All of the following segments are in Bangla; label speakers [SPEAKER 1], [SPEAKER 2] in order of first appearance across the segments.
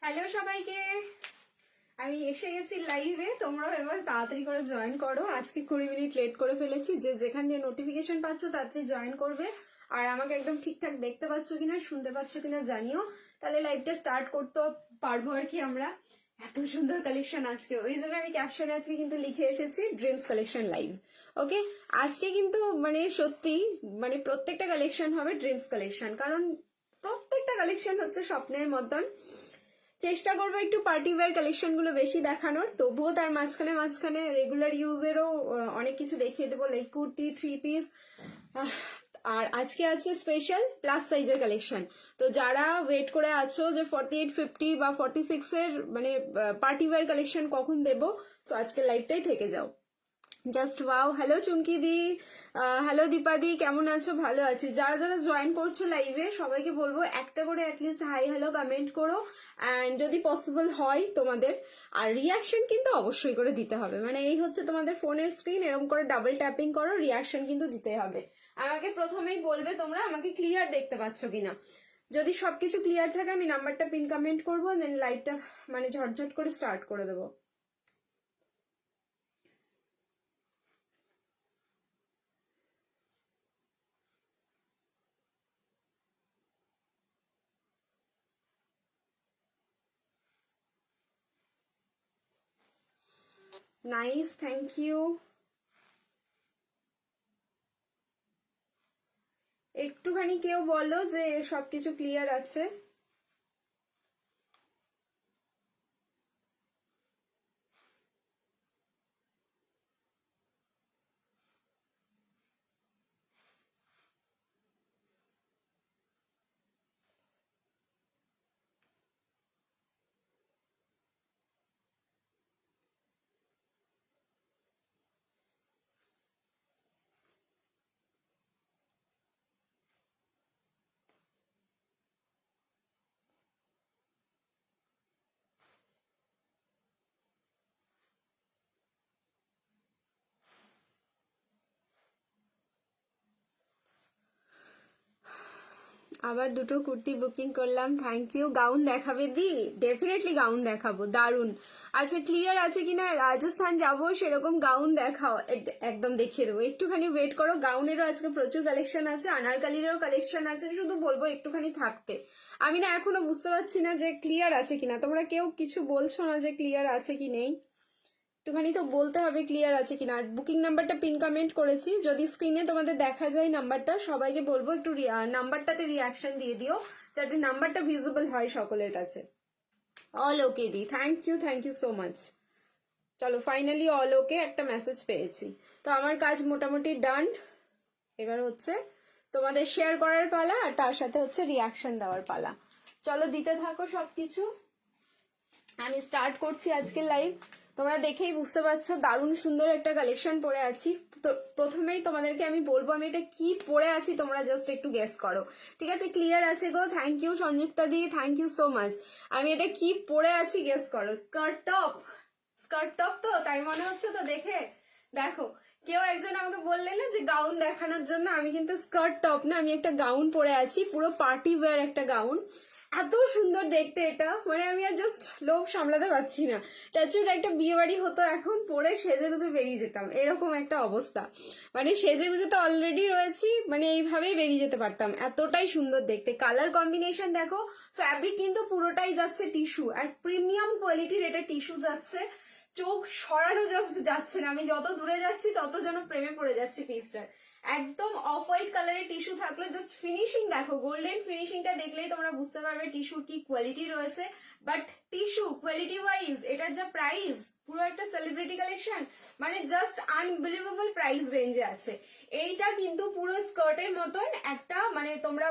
[SPEAKER 1] হ্যালো সবাইকে, আমি এসে গেছি লাইভে। তোমরাও এবার তাড়াতাড়ি করে জয়েন করো। আজকে 20 মিনিট লেট করে ফেলেছি। যে যেখান দিয়ে নোটিফিকেশন পাচ্ছ তাড়াতাড়ি জয়েন করবে। আর আমাকে একদম ঠিকঠাক দেখতে পাচ্ছ কিনা, শুনতে পাচ্ছ কিনা জানিও, তাহলে লাইভটা স্টার্ট করতে পারবো আর কি। আমরা এত সুন্দর কালেকশন আজকে, ওই জন্য আমি ক্যাপশনে আজকে কিন্তু লিখে এসেছি ড্রিমস কালেকশন লাইভ। ওকে, আজকে কিন্তু মানে সত্যি মানে প্রত্যেকটা কালেকশন হবে ড্রিমস কালেকশন, কারণ প্রত্যেকটা কালেকশন হচ্ছে স্বপ্নের মতন। চেষ্টা করবো একটু পার্টি ওয়্যার কালেকশন গুলো বেশি দেখানোর, তবুও তার মাঝখানে মাঝখানে রেগুলার ইউজেরও অনেক কিছু দেখিয়ে দেবো, লাইক কুর্তি, 3 পিস। আর আজকে আছে স্পেশাল প্লাস সাইজের কালেকশন। তো যারা ওয়েট করে আছো যে 48, 50 বা 46-এর মানে পার্টি ওয়্যার কালেকশন কখন দেবো, সো আজকে লাইভটাই থেকে যাও। Just wow. হ্যালো চুমকি দি, হ্যালো দীপা দি, কেমন আছো? ভালো আছি। যারা যারা জয়েন করছো লাইভে সবাইকে বলবো একটা করে অ্যাটলিস্ট হাই হ্যালো কমেন্ট করো, অ্যান্ড যদি পসিবল হয় তোমাদের, আর রিয়াকশন কিন্তু অবশ্যই করে দিতে হবে। মানে এই হচ্ছে তোমাদের ফোনের স্ক্রিন, এরকম করে ডাবল ট্যাপিং করো, রিয়াকশন কিন্তু দিতে হবে। আমাকে প্রথমেই বলবে তোমরা আমাকে ক্লিয়ার দেখতে পাচ্ছ কিনা। যদি সবকিছু ক্লিয়ার থাকে আমি নাম্বারটা পিন কমেন্ট করবো, দেন লাইভটা মানে ঝটঝট করে স্টার্ট করে দেবো। Nice, thank you. একটুখানি কেউ বলো যে সবকিছু ক্লিয়ার আছে। আবার দুটো কুর্তি বুকিং করলাম, থ্যাংক ইউ। গাউন দেখাবে দি? ডেফিনেটলি গাউন দেখাবো, দারুন। আচ্ছা ক্লিয়ার আছে কিনা? রাজস্থান যাবো সেরকম গাউন দেখাও, একদম দেখিয়ে দেবো। একটুখানি ওয়েট করো, গাউনেরও আজকে প্রচুর কালেকশন আছে, আনারকালিরও কালেকশন আছে। শুধু বলবো একটুখানি থাকতে। আমি না এখনো বুঝতে পারছি না যে ক্লিয়ার আছে কিনা। তোমরা কেউ কিছু বলছো না যে ক্লিয়ার আছে কি নেই, একটুখানি তো বলতে হবে ক্লিয়ার আছে কিনা। আর বুকিং নাম্বারটা পিন কমেন্ট করেছি, যদি স্ক্রিনে তোমাদের দেখা যায় নাম্বারটা, সবাইকে বলবো একটু নাম্বারটাতে রিয়াকশন দিয়ে দিও, যাতে নাম্বারটা ভিজিবল হয় সকলের কাছে। অল ওকে দি, থ্যাংক ইউ সো মাচ। চলো ফাইনালি অল ওকে একটা মেসেজ পেয়েছি। তো আমার কাজ মোটামুটি ডান। এবার হচ্ছে তোমাদের শেয়ার করার পালা, আর তার সাথে হচ্ছে রিয়াকশন দেওয়ার পালা। চলো দিতে থাকো সবকিছু। আমি স্টার্ট করছি আজকের লাইভ। তোমরা দেখেই বুঝতে পারছো দারুণ সুন্দর একটা কালেকশন পরে আছি। তো প্রথমেই তোমাদেরকে আমি বলবো আমি এটা কি পরে আছি, তোমরা জাস্ট একটু গেস করো। ঠিক আছে, ক্লিয়ার আছে গো? থ্যাংক ইউ সংযুক্তা দি, থ্যাংক ইউ সো মাচ। আমি এটা কি পরে আছি গেস করো। স্কার্ট টপ, স্কার্ট টপ তো তাই মনে হচ্ছে তো দেখে। দেখো, কেউ একজন আমাকে বললেন না যে গাউন দেখানোর জন্য, আমি কিন্তু স্কার্ট টপ না, আমি একটা গাউন পরে আছি, পুরো পার্টি ওয়্যার একটা গাউন। এত সুন্দর দেখতে এটা, মানে আমি আর জাস্ট লোভ সামলাতে পারছি না। টাচুড একটা বিয়ে বাড়ি হতো এখন, পরে সেজে গুজে বেরিয়ে যেতাম, এরকম একটা অবস্থা। মানে সেজে গুজে তো অলরেডি রয়েছি, মানে এইভাবেই বেরিয়ে যেতে পারতাম, এতটাই সুন্দর দেখতে। কালার কম্বিনেশন দেখো, ফ্যাব্রিক কিন্তু পুরোটাই যাচ্ছে টিস্যু, আর প্রিমিয়াম কোয়ালিটির এটা টিস্যু যাচ্ছে। চোখ সরানো জাস্ট যাচ্ছে না, আমি যত দূরে যাচ্ছি তত যেন প্রেমে পড়ে যাচ্ছি পিসটার। একদম অফ হোয়াইট কালারের টিস্যু থাকলে জাস্ট ফিনিশিং দেখো, গোল্ডেন ফিনিশিংটা দেখলেই তোমরা বুঝতে পারবে টিস্যুর কি কোয়ালিটি রয়েছে। বাট টিস্যু কোয়ালিটি ওয়াইজ এটার যা প্রাইস, পুরো একটা সেলিব্রিটি কালেকশন, মানে জাস্ট আনবিলিভেবল প্রাইস রেঞ্জে আছে। এইটা কিন্তু পুরো স্কার্টের মতন একটা, মানে তোমরা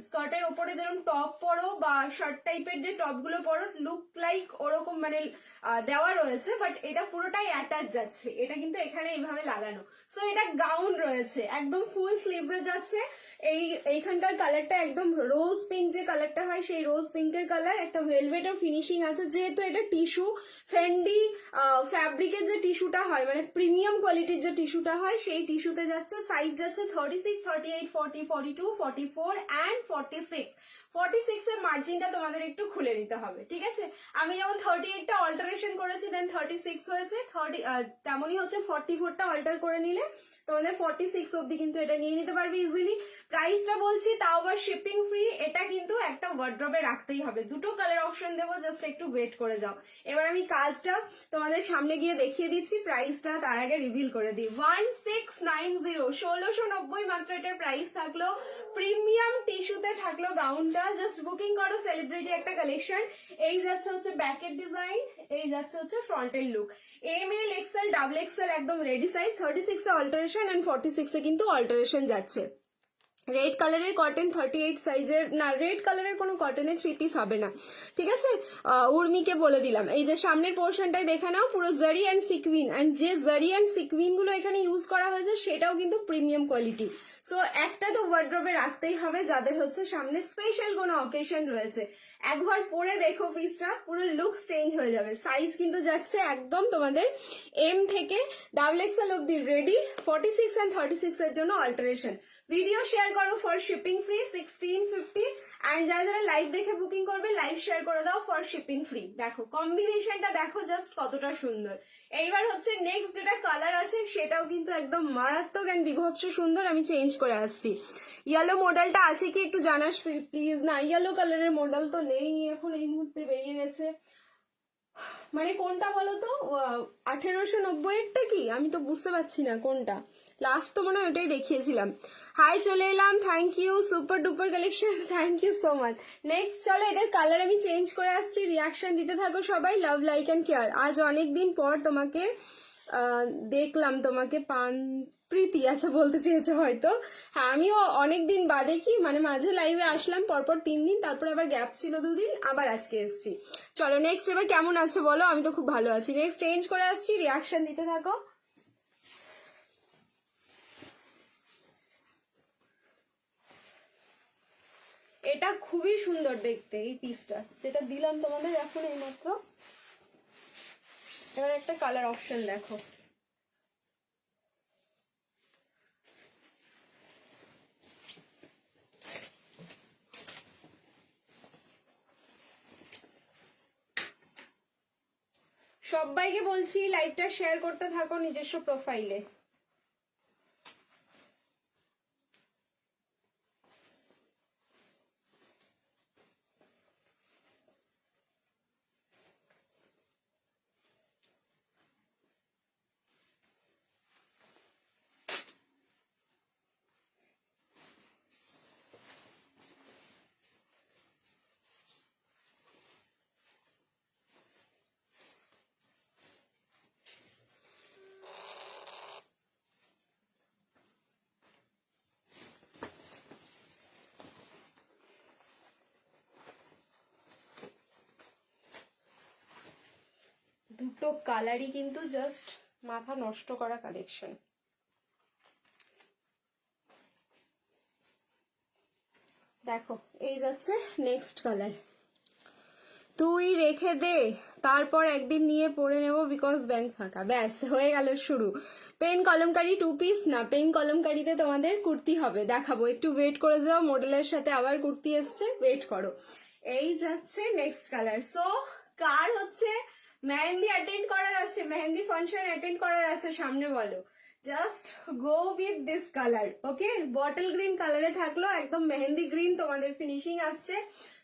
[SPEAKER 1] স্কার্টের ওপরে যেরকম টপ পরো বা শার্ট টাইপের যে টপ গুলো পরো, লুক লাইক ওরকম মানে দেওয়া রয়েছে, বাট এটা পুরোটাই অ্যাটাচ যাচ্ছে। এটা কিন্তু এখানে এইভাবে লাগানো। সো এটা গাউন রয়েছে, একদম ফুল স্লিভসে যাচ্ছে। এইখানকার কালারটা একদম রোজ পিঙ্ক, যে কালারটা হয় সেই রোজ পিঙ্কের কালার, একটা ভেলভেটের ফিনিশিং আছে। যেহেতু এটা টিস্যু, ফেন্ডি ফ্যাব্রিকের যে টিস্যুটা হয় মানে প্রিমিয়াম কোয়ালিটির যে টিস্যুটা হয় সেই টিস্যুতে যাচ্ছে। সাইজ যাচ্ছে 36, 38, 40, 42, 44 অ্যান্ড 46। 46 এর মার্জিনটা তোমাদের একটু খুলে নিতে হবে, ঠিক আছে? আমি যেমন 38টা অল্টারেশন করেছি দেন 36 হয়েছে, তেমনই হচ্ছে 44টা অল্টার করে নিলে তোমাদের 46 অব্দি কিন্তু এটা নিয়ে নিতে পারবে ইজিলি। প্রাইসটা বলছি তাও আবার শিপিং ফ্রি। এটা কিন্তু একটা ওয়ার্ড্রবে রাখতেই হবে। দুটো কালার অপশন দেবো, জাস্ট একটু ওয়েট করে যাও। এবার আমি কাজটা তোমাদের সামনে গিয়ে দেখিয়ে দিচ্ছি, প্রাইসটা তার আগে রিভিল করে দিই। 1690, 1690 মাত্র এটার প্রাইস থাকলো। প্রিমিয়াম টিস্যুতে থাকলো গাউনটা, জাস্ট বুকিং করো। সেলিব্রিটি একটা কালেকশন। এই যাচ্ছে হচ্ছে ব্যাকের ডিজাইন, এই যাচ্ছে হচ্ছে ফ্রন্টের look. M L XL double XL একদম রেডি সাইজ। 36 এ অল্টারেশন এন্ড 46 এ কিন্তু অল্টারেশন যাচ্ছে। রেড কালারের কটন 38 সাইজের, না রেড কালারের কোনো কটনের 3 পিস হবে না, ঠিক আছে? উর্মিকে বলে দিলাম। এই যে সামনের পোর্শনটাই দেখে নাও, পুরো জারি অ্যান্ড সিকুইন, অ্যান্ড যে জারি অ্যান্ড সিকুইন গুলো এখানে ইউজ করা হয়েছে সেটাও কিন্তু প্রিমিয়াম কোয়ালিটি। সো একটা তো ওয়ার্ড্রবে রাখতেই হবে যাদের হচ্ছে সামনে স্পেশাল কোনো অকেশন রয়েছে। একবার পরে দেখো পিসটা, পুরো লুকস চেঞ্জ হয়ে যাবে। সাইজ কিন্তু যাচ্ছে একদম তোমাদের এম থেকে ডাবল এক্সেল অব্দি রেডি। 46 অ্যান্ড 36 এর জন্য অল্টারেশন। ভিডিও শেয়ার করো ফর শিপিং ফ্রি 1650, অ্যান্ড যারা যারা লাইভ দেখে বুকিং করবে লাইভ শেয়ার করে দাও ফর শিপিং ফ্রি। দেখো কম্বিনেশনটা দেখো জাস্ট কতটা সুন্দর। এইবার হচ্ছে নেক্সট যেটা কালার আছে সেটাও কিন্তু একদম মারাত্মক অ্যান্ড বিভৎস সুন্দর। আমি চেঞ্জ করে আসছি। ইয়েলো মডেলটা আছে কি একটু জানাস প্লিজ? না, ইয়েলো কালারের মডেল তো নেই এখন, এই মুহূর্তে বেরিয়ে গেছে। মানে কোনটা বলো তো? 1890-এরটা কি? আমি তো বুঝতে পারছি না কোনটা লাস্ট, তো মনে হয় ওটাই দেখিয়েছিলাম। হাই, চলে এলাম, thank you, super duper collection, thank you so much. Next চলো, এটার কালার আমি চেঞ্জ করে আসছি। রিয়াকশন দিতে থাকো সবাই, লাভ লাইক অ্যান্ড কেয়ার। আজ অনেক দিন পর তোমাকে দেখলাম, তোমাকে প্রীতি আচ্ছা বলতে চেয়েছো হয়তো। হ্যাঁ, আমিও অনেকদিন বাদে, কি মানে মাঝে লাইভে আসলাম পরপর 3 দিন, তারপর আবার গ্যাপ ছিল 2 দিন, আবার আজকে এসেছি। চলো নেক্সট, এবার কেমন আছো বলো? আমি তো খুব ভালো আছি। নেক্সট চেঞ্জ করে আসছি, রিয়াকশন দিতে থাকো। এটা খুবই সুন্দর দেখতে, এই পিসটা যেটা দিলাম তোমাদের এখন এইমাত্র। এবার একটা কালার অপশন দেখো। সবাইকে বলছি লাইভটা শেয়ার করতে থাকো নিজস্ব প্রোফাইলে। দুটো কালারই কিন্তু জাস্ট মাথা নষ্ট করা কালেকশন। দেখো এই যাচ্ছে নেক্সট কালার। তুই রেখে দে, তারপর একদিন নিয়ে পড়ে নেবো বিকজ ব্যাংক ফাঁকা। ব্যাস হয়ে গেল শুরু। পেন কলমকারি 2 পিস, না পেন কলমকারিতে তোমাদের কুর্তি হবে, দেখাবো, একটু ওয়েট করে যাও। মডেলের সাথে আবার কুর্তি এসছে, ওয়েট করো। এই যাচ্ছে নেক্সট কালার। সো কার হচ্ছে মেহেন্দি অ্যাটেন্ড করার আছে, মেহেন্দি ফাংশন অ্যাটেন্ড করার আছে সামনে বলো, just go with this colour. Okay, bottle green কালারে থাকলো, একদম মেহেন্দি গ্রিন তোমাদের ফিনিশিং আসছে।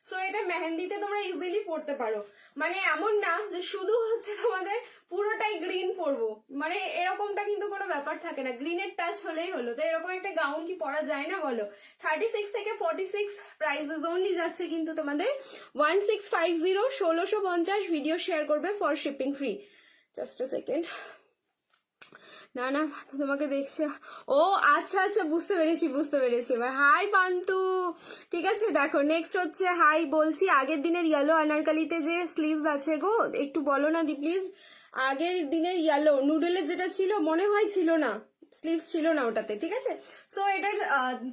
[SPEAKER 1] সো এটা মেহেন্দিতে তোমরা ইজিলি পড়তে পারো। মানে এমন না যে শুধু হচ্ছে তোমাদের পুরোটাই গ্রিন পরবো, মানে এরকমটা কিন্তু কোনো ব্যাপার থাকে না, গ্রিনের টাচ হলেই হলো। তো এরকম একটা গাউন কি পরা যায় না বলো? 36 থেকে 46 প্রাইসেস অনলি যাচ্ছে কিন্তু তোমাদের 1650, 1650। ভিডিও শেয়ার করবে for shipping free. Just a second. না না, তোমাকে দেখছে। ও আচ্ছা আচ্ছা, বুঝতে পেরেছি বুঝতে পেরেছি এবার। হাই পান্তু, ঠিক আছে। দেখো নেক্সট হচ্ছে, হাই বলছি, আগের দিনের ইয়েলো আনারকালিতে যে স্লিভস আছে গো, একটু বলো না দি প্লিজ। আগের দিনের ইয়েলো নুডলের যেটা ছিল, মনে হয় ছিল না, স্লিভস ছিল না ওটাতে, ঠিক আছে। সো এটার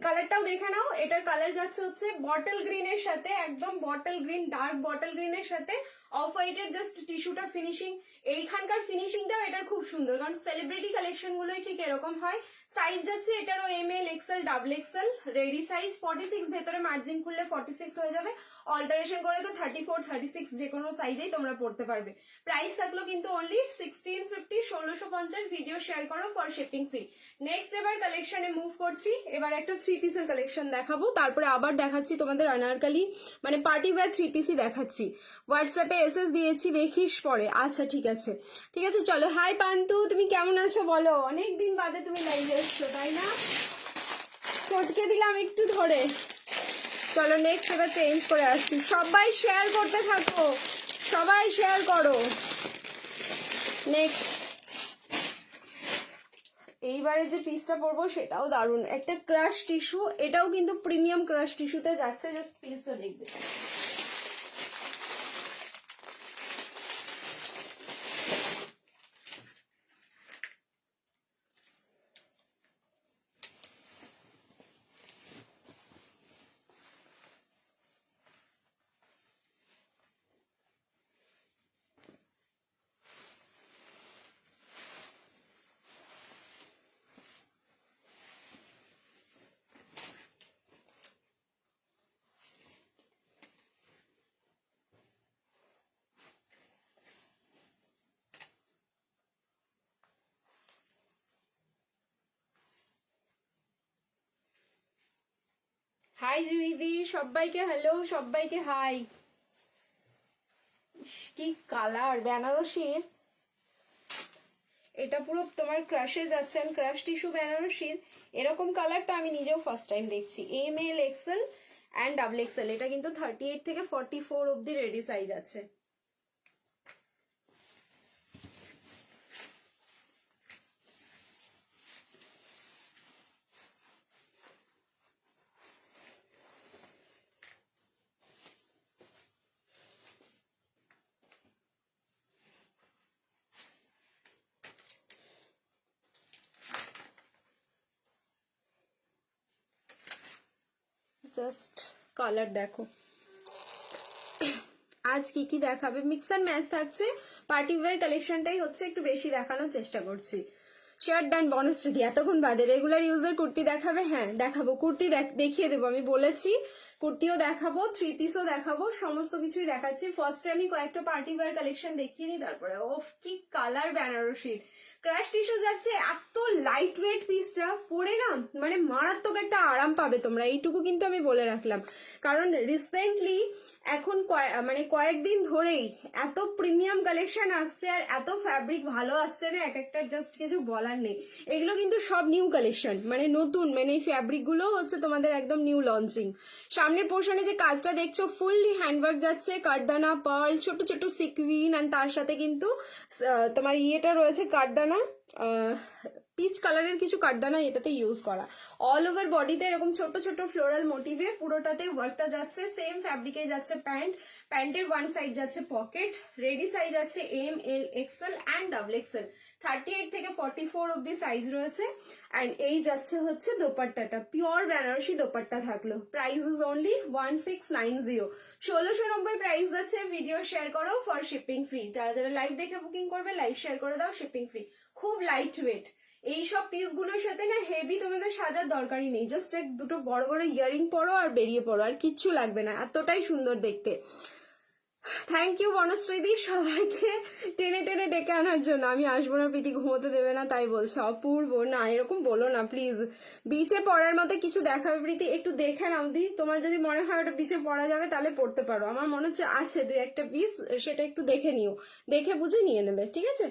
[SPEAKER 1] কালারটাও দেখে নাও। এটার কালার যাচ্ছে হচ্ছে বটল গ্রিনের সাথে, একদম বটল গ্রিন, ডার্ক বটল গ্রিনের সাথে অফ হোয়াইটের জাস্ট টিস্যুটা ফিনিশিং, এইখানকার ফিনিশিংটাও এটার খুব সুন্দর, কারণ সেলিব্রিটি কালেকশন গুলোই ঠিক এরকম হয়। সাইজ যাচ্ছে এটারও ML XL double XL, ready size 46, ভেতরে মার্জিন খুললে 46 হয়ে যাবে, অল্টারেশন করে তো 34 36 যে কোনো সাইজেই তোমরা পড়তে পারবে। প্রাইস থাকলো কিন্তু অনলি 1650, 1650, ভিডিও শেয়ার করো ফর শিপিং ফ্রি। নেক্সট এবার কালেকশনে মুভ করছি, এবার একটা 3 পিসের কালেকশন দেখাবো, তারপরে আবার দেখাচ্ছি তোমাদের আনারকালি মানে পার্টি ওয়্যার 3 পিসই দেখাচ্ছি। হোয়াটসঅ্যাপে এসএস দিয়েছি, দেখিস পরে। আচ্ছা ঠিক আছে ঠিক আছে, চলো। হাই পান্তু, তুমি কেমন আছো বলো? অনেকদিন বাদে তুমি লাইভে এসছো তাই না? চটকে দিলাম একটু ধরে। চলো নেক্সট এবার চেঞ্জ করে আসছি। সবাই শেয়ার করতে থাকো, সবাই শেয়ার করো। নেক্সট এইবারে যে পিসটা পরবো সেটাও দারুণ, একটা ক্রাশ টিস্যু, এটাও কিন্তু প্রিমিয়াম ক্রাশ টিস্যুতে যাচ্ছে, জাস্ট পিসটা দেখবে। হাই জুইদি, সবাইকে হ্যালো, সবাইকে হাই। কি কালার বেনারসির, এটা পুরো তোমার ক্রাশে যাচ্ছে, ক্রাশ টিস্যু বেনারসির এরকম কালার তো আমি নিজেও ফার্স্ট টাইম দেখছি। ML XL and double XL, এটা কিন্তু 38 থেকে 44 অব্দি রেডি সাইজ আছে। জাস্ট কালার দেখো। আজ কি কি দেখাবে, মিক্স অ্যান্ড ম্যাচ থাকছে, পার্টি ওয়্যার কালেকশনটাই হচ্ছে একটু বেশি দেখানোর চেষ্টা করছি। শেয়ার ডান বনশ্রীদি, এতক্ষণ বাদে রেগুলার ইউজার কুর্তি দেখাবে? হ্যাঁ দেখাবো, কুর্তি দেখিয়ে দেবো, আমি বলেছি কুর্তিও দেখাবো, 3 পিসও দেখাবো, সমস্ত কিছুই দেখাচ্ছি। ফার্স্টে আমি কয়েকটা পার্টি ওয়্যার কালেকশন দেখিয়ে নিই, তারপরে ওফ কি কালার বেনারসির ক্রাশ টিস্যু যাচ্ছে, এত লাইট ওয়েট পিসটা পরে না মানে মারাত্মক একটা আরাম পাবে তোমরা, এইটুকু কিন্তু আমি বলে রাখলাম। কারণ রিসেন্টলি এখন মানে কয়েকদিন ধরেই এত প্রিমিয়াম কালেকশন আসছে আর এত ফ্যাব্রিক ভালো আসছে না, এক একটা জাস্ট কিছু বলার নেই। এগুলো কিন্তু সব নিউ কালেকশন, মানে নতুন, মানে এই ফ্যাব্রিক গুলো হচ্ছে তোমাদের একদম নিউ লঞ্চিং। সামনের পোর্শনে যে কাজটা দেখছো ফুললি হ্যান্ডওয়ার্ক যাচ্ছে, কাঠদানা পার্ল, ছোট ছোট সিকুইন, আর তার সাথে কিন্তু তোমার ইয়েটা রয়েছে কাঠদানা, পিচ কালারের কিছু কাঠদানা এটাতে ইউজ করা। অল ওভার বডিতে এরকম ছোট ছোট ফ্লোরাল মোটিভে পুরোটাতে ওয়ার্কটা যাচ্ছে, সেম ফ্যাব্রিকে যাচ্ছে প্যান্ট, প্যান্টের ওয়ান সাইড যাচ্ছে পকেট, রেডি সাইজ আছে ML XL and double XL, 38 থেকে 44 অব্দি সাইজ রয়েছে। অ্যান্ড এই যাচ্ছে হচ্ছে দোপাট্টাটা, পিওর বেনারসি দোপাট্টা থাকলো। প্রাইস ইজ অনলি 1690, 1690 প্রাইস যাচ্ছে। ভিডিও শেয়ার করো ফর শিপিং ফ্রি, যারা যারা লাইভ দেখে বুকিং করবে লাইভ শেয়ার করে দাও, শিপিং ফ্রি। খুব লাইট ওয়েট, এইসব পিসগুলোর সাথে না হেভি তোমাদের সাজার দরকারই নেই, জাস্ট এক দুটো বড় বড় ইয়ারিং পরো আর বেরিয়ে পড়ো, আর কিচ্ছু লাগবে না, এতটাই সুন্দর দেখতে। থ্যাংক ইউ বনশ্রীদি, সবাইকে টেনে টেনে ডেকে আনার জন্য। আমি আসবো না প্রীতি, ঘুমোতে দেবে না তাই বলছে। অপূর্ব, না এরকম বলো না প্লিজ। বিচে পড়ার মতো কিছু দেখাবে প্রীতি, একটু দেখে নাও দি, তোমার যদি মনে হয় ওটা বিচে পড়া যাবে তাহলে পড়তে পারো। আমার মনে হচ্ছে আছে 2-1টা পিস, সেটা একটু দেখে নিও, দেখে বুঝে নিয়ে নেবে, ঠিক আছে?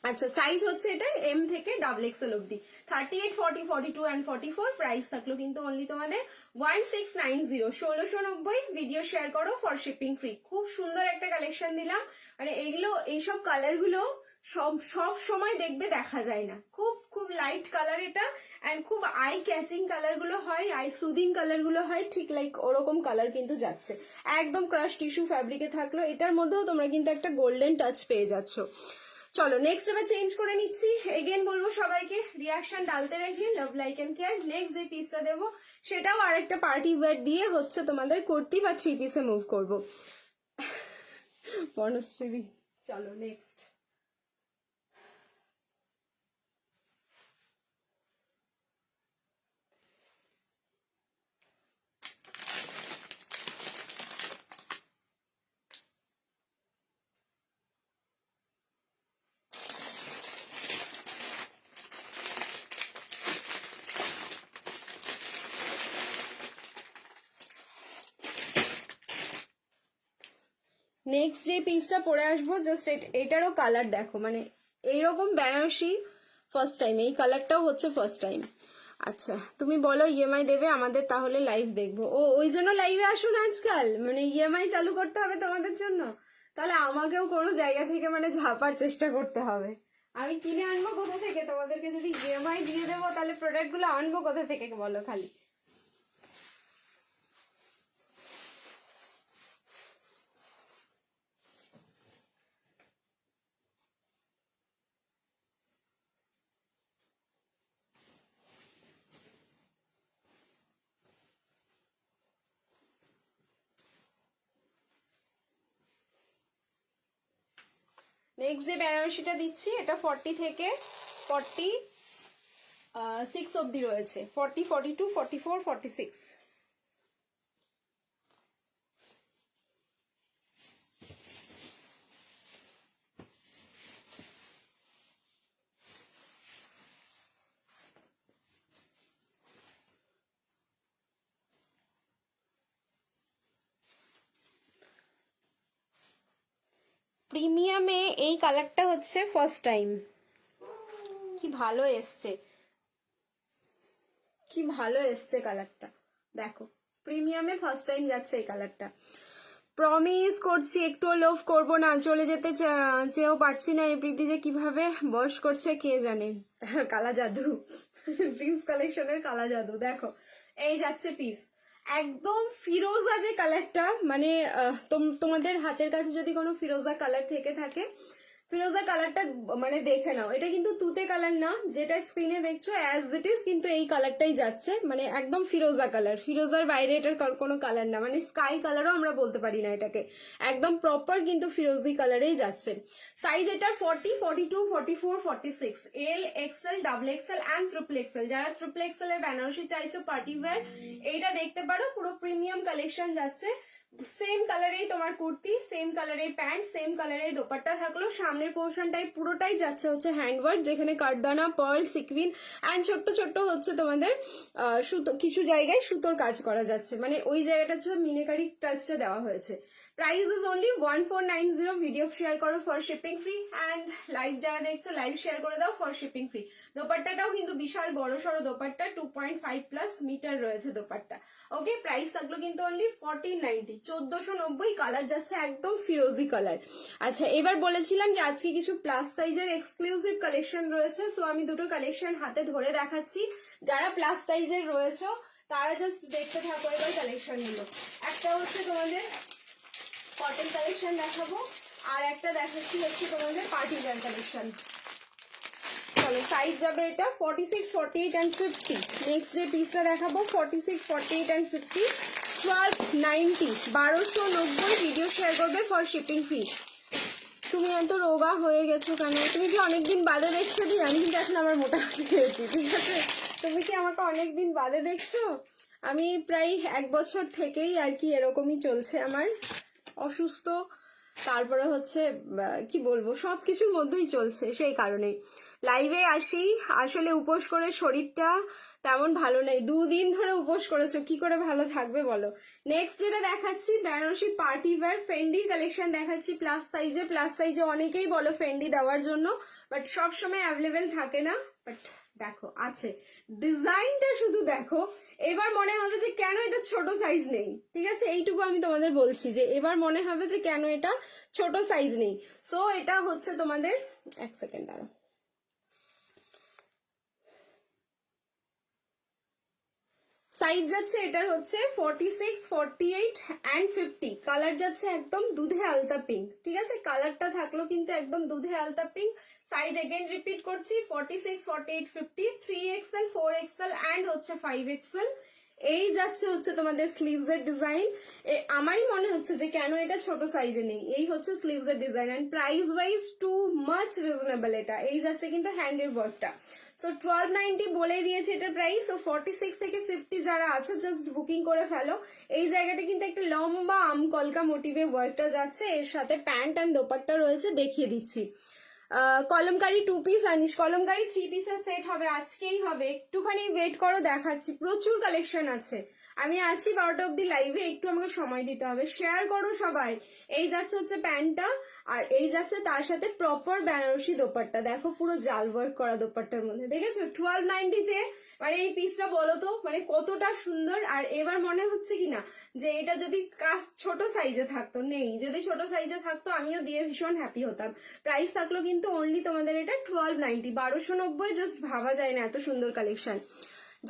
[SPEAKER 1] আচ্ছা সাইজ হচ্ছে এটা M থেকে ডাবল XL অব্দি, 38 40 42 অ্যান্ড 44। প্রাইস থাকলো কিন্তু অনলি তোমাদের 1690, 1690। ভিডিও শেয়ার করো ফর শিপিং ফ্রি। খুব সুন্দর একটা কালেকশন দিলাম, মানে এইগুলো এইসব কালার গুলো সব সময় দেখবে দেখা যায় না, খুব খুব লাইট কালার এটা, অ্যান্ড খুব আই ক্যাচিং কালার গুলো হয়, আই সুদিং কালার গুলো হয়, ঠিক লাইক ওরকম কালার কিন্তু যাচ্ছে। একদম ক্রাশ টিস্যু ফ্যাব্রিকে থাকলো, এটার মধ্যেও তোমরা কিন্তু একটা গোল্ডেন টাচ পেয়ে যাচ্ছ। চলো নেক্সট এবার চেঞ্জ করে নিচ্ছি। এগেন বলবো সবাইকে রিয়াকশন ডালতে রেখে love like and care. Next যে পিসটা দেবো সেটাও আরেকটা পার্টি ওয়্যার দিয়ে হচ্ছে তোমাদের কুর্তি বা 3 পিসে মুভ করব। বনশ্রী। চলো নেক্সট। নেক্সট যে পিসটা পরে আসবো জাস্ট এটারও কালার দেখো, মানে এইরকম বেনারসি ফার্স্ট টাইম, এই কালারটাও হচ্ছে ফার্স্ট টাইম। আচ্ছা তুমি বলো ইএমআই দেবে আমাদের, তাহলে লাইভ দেখবো। ও ওই জন্য লাইভে আসুন আজকাল, মানে ইএমআই চালু করতে হবে তোমাদের জন্য, তাহলে আমাকেও কোনো জায়গা থেকে মানে ঝাপার চেষ্টা করতে হবে। আমি কিনে আনবো কোথা থেকে? তোমাদেরকে যদি ইএমআই দিয়ে দেবো তাহলে প্রোডাক্টগুলো আনবো কোথা থেকে বলো খালি। নেক্সট যে বেনারসিটা দিচ্ছি এটা 40 থেকে 46 অব্দি রয়েছে, 40, 42, 44, 46। প্রিমিয়ামে এই কালারটা হচ্ছে ফার্স্ট টাইম, কি ভালো এসছে, কি ভালো এসছে কালারটা দেখো, প্রিমিয়ামে ফার্স্ট টাইম যাচ্ছে এই কালারটা। প্রমিস করছি একটু লোভ করব না, চলে যেতে চেয়েও পারছি না। এই প্রীতি যে কিভাবে বস করছে কে জানে, তার কালা জাদু, ড্রিমস কালেকশনের কালা জাদু। দেখো এই যাচ্ছে পিস, একদম ফিরোজা যে কালারটা, মানে তোমাদের হাতের কাছে যদি কোনো ফিরোজা কালার থেকে থাকে, ফিরোজা কালারটা মানে দেখে নাও, এটা কিন্তু তুতে কালার না, যেটা স্ক্রিনে দেখছো অ্যাজ ইট ইজ, কিন্তু এই কালারটাই যাচ্ছে, মানে একদম ফিরোজা কালার, ফিরোজার বাইরে এটার কোনো কালার না, মানে স্কাই কালারও আমরা বলতে পারি না এটাকে, একদম প্রপার কিন্তু ফিরোজি কালারেই যাচ্ছে। সাইজ এটার 40, 42, 44, 46, L, XL, double XL and triple XL. যারা ট্রিপল এক্সেল এর বেনারসি চাইছো পার্টি ওয়্যার, এইটা দেখতে পারো, পুরো প্রিমিয়াম কালেকশন যাচ্ছে। সেম কালারেই তোমার কুর্তি, সেম কালারেই প্যান্ট, সেম কালারেই দোপাট্টা থাকলো। সামনের পোর্শনটাই পুরোটাই যাচ্ছে হচ্ছে হ্যান্ডওয়ার্ক, যেখানে কাঠদানা, পার্ল, সিকুইন অ্যান্ড ছোট্ট ছোট্ট হচ্ছে তোমাদের সুতো, কিছু জায়গায় সুতোর কাজ করা যাচ্ছে, মানে ওই জায়গাটা হচ্ছে মিনেকারি টাচটা দেওয়া হয়েছে। Price is only 1490। Video share করো for shipping free, and live যারা দেখছো লাইভ শেয়ার করে দাও ফর শিপিং ফ্রি। দোপাট্টাটাও কিন্তু বিশাল বড় সড়ো দোপাট্টা, 2.5+ মিটার রয়েছে দোপাট্টা। ওকে, প্রাইস থাকলো কিন্তু অনলি 1490, 1490। কালার যাচ্ছে একদম ফিরোজি কালার। আচ্ছা এবার বলেছিলাম যে আজকে কিছু প্লাস সাইজের এক্সক্লুসিভ কালেকশন রয়েছে, সো আমি দুটো কালেকশন হাতে ধরে দেখাচ্ছি। যারা প্লাস সাইজের রয়েছে তারা জাস্ট দেখতে থাকো এবার কালেকশন গুলো। একটা হচ্ছে তোমাদের কটন কালেকশন দেখাবো, আর একটা দেখাচ্ছি হচ্ছে তোমাদের পার্টি ওয়্যার কালেকশন। চলো সাইজ যাবে এটা 46, 48 অ্যান্ড 50। নেক্সট যে পিসটা দেখাবো 46, 48 অ্যান্ড 50, 1290, 1290। ভিডিও শেয়ার করবে ফর শিপিং ফ্রি। তুমি এত রোগা হয়ে গেছো কেন? তুমি কি অনেকদিন বাদে দেখছো? দি আমি কিন্তু এখন আমার মোটা হয়ে গেছি, ঠিক আছে? তুমি কি আমাকে অনেকদিন বাদে দেখছো? আমি প্রায় 1 বছর থেকেই আর কি এরকমই চলছে আমার, অসুস্থ, তারপরে হচ্ছে কি বলবো, সব কিছুর মধ্যেই চলছে, সেই কারণেই লাইভে আসি। আসলে উপোস করে শরীরটা তেমন ভালো নেই, 2 দিন ধরে উপোস করেছো, কি করে ভালো থাকবে বলো? নেক্সট যেটা দেখাচ্ছি বেনারসি পার্টি ওয়্যার ফেন্ডির কালেকশন দেখাচ্ছি প্লাস সাইজে। প্লাস সাইজে অনেকেই বলো ফেন্ডি দেওয়ার জন্য, বাট সবসময় অ্যাভেলেবেল থাকে না, বাট দেখো আছে, ডিজাইনটা শুধু দেখো। এবার মনে হবে যে কেন এটা ছোট সাইজ নেই, ঠিক আছে? এইটুকু আমি তোমাদের বলছি যে এবার মনে হবে যে কেন এটা ছোট সাইজ নেই। সো এটা হচ্ছে তোমাদের, এক সেকেন্ড দাঁড়াও, সাইজ যাচ্ছে এটার হচ্ছে 46, 48 অ্যান্ড 50। কালার যাচ্ছে একদম দুধে আলতা পিঙ্ক, ঠিক আছে? কালারটা থাকলো কিন্তু একদম দুধে আলতা পিঙ্ক। সাইজ এগেন রিপিট করছি 46, 48, 50, 3XL, 4XL অ্যান্ড হচ্ছে 5XL। এই যাচ্ছে হচ্ছে তোমাদের স্লিভস এর ডিজাইন। আমারই মনে হচ্ছে যে কেন এটা ছোট সাইজে নেই। এই হচ্ছে স্লিভস এর design and price wise too much reasonable. এটা এই যাচ্ছে কিন্তু হ্যান্ডের ওয়ার্কটা। সো 1290 বলে দিয়েছে এটার প্রাইস। সো 46 থেকে 50 যারা আছো জাস্ট বুকিং করে ফেলো। এই জায়গাটা কিন্তু একটা লম্বা আমকলকা মোটিভে ওয়ার্কটা যাচ্ছে, এর সাথে প্যান্ট অ্যান্ড দোপাট্টা রয়েছে, দেখিয়ে দিচ্ছি। কলমকারি 2 পিস আনিস, কলমকারি 3 পিসের সেট হবে, আজকেই হবে, একটুখানি ওয়েট করো, দেখাচ্ছি। প্রচুর কালেকশন আছে, আমি আছি 12টা অব্দি লাইভে, একটু আমাকে সময় দিতে হবে। শেয়ার করো সবাই। এই যাচ্ছে হচ্ছে প্যান্টটা, আর এই যাচ্ছে তার সাথে প্রপার বেনারসি দোপাট্টা। দেখো পুরো জাল ওয়ার্ক করা দোপাট্টার মধ্যে, দেখেছো 1290-তে। মানে এই পিসটা বলো তো মানে কতটা সুন্দর। আর এবার মনে হচ্ছে কিনা যে এটা যদি ছোট সাইজে থাকতো, নেই, যদি ছোট সাইজে থাকতো আমিও দিয়ে ভীষণ হ্যাপি হতাম। প্রাইস থাকলো কিন্তু অনলি তোমাদের এটা 1290, 1290। জাস্ট ভাবা যায় না এত সুন্দর কালেকশন।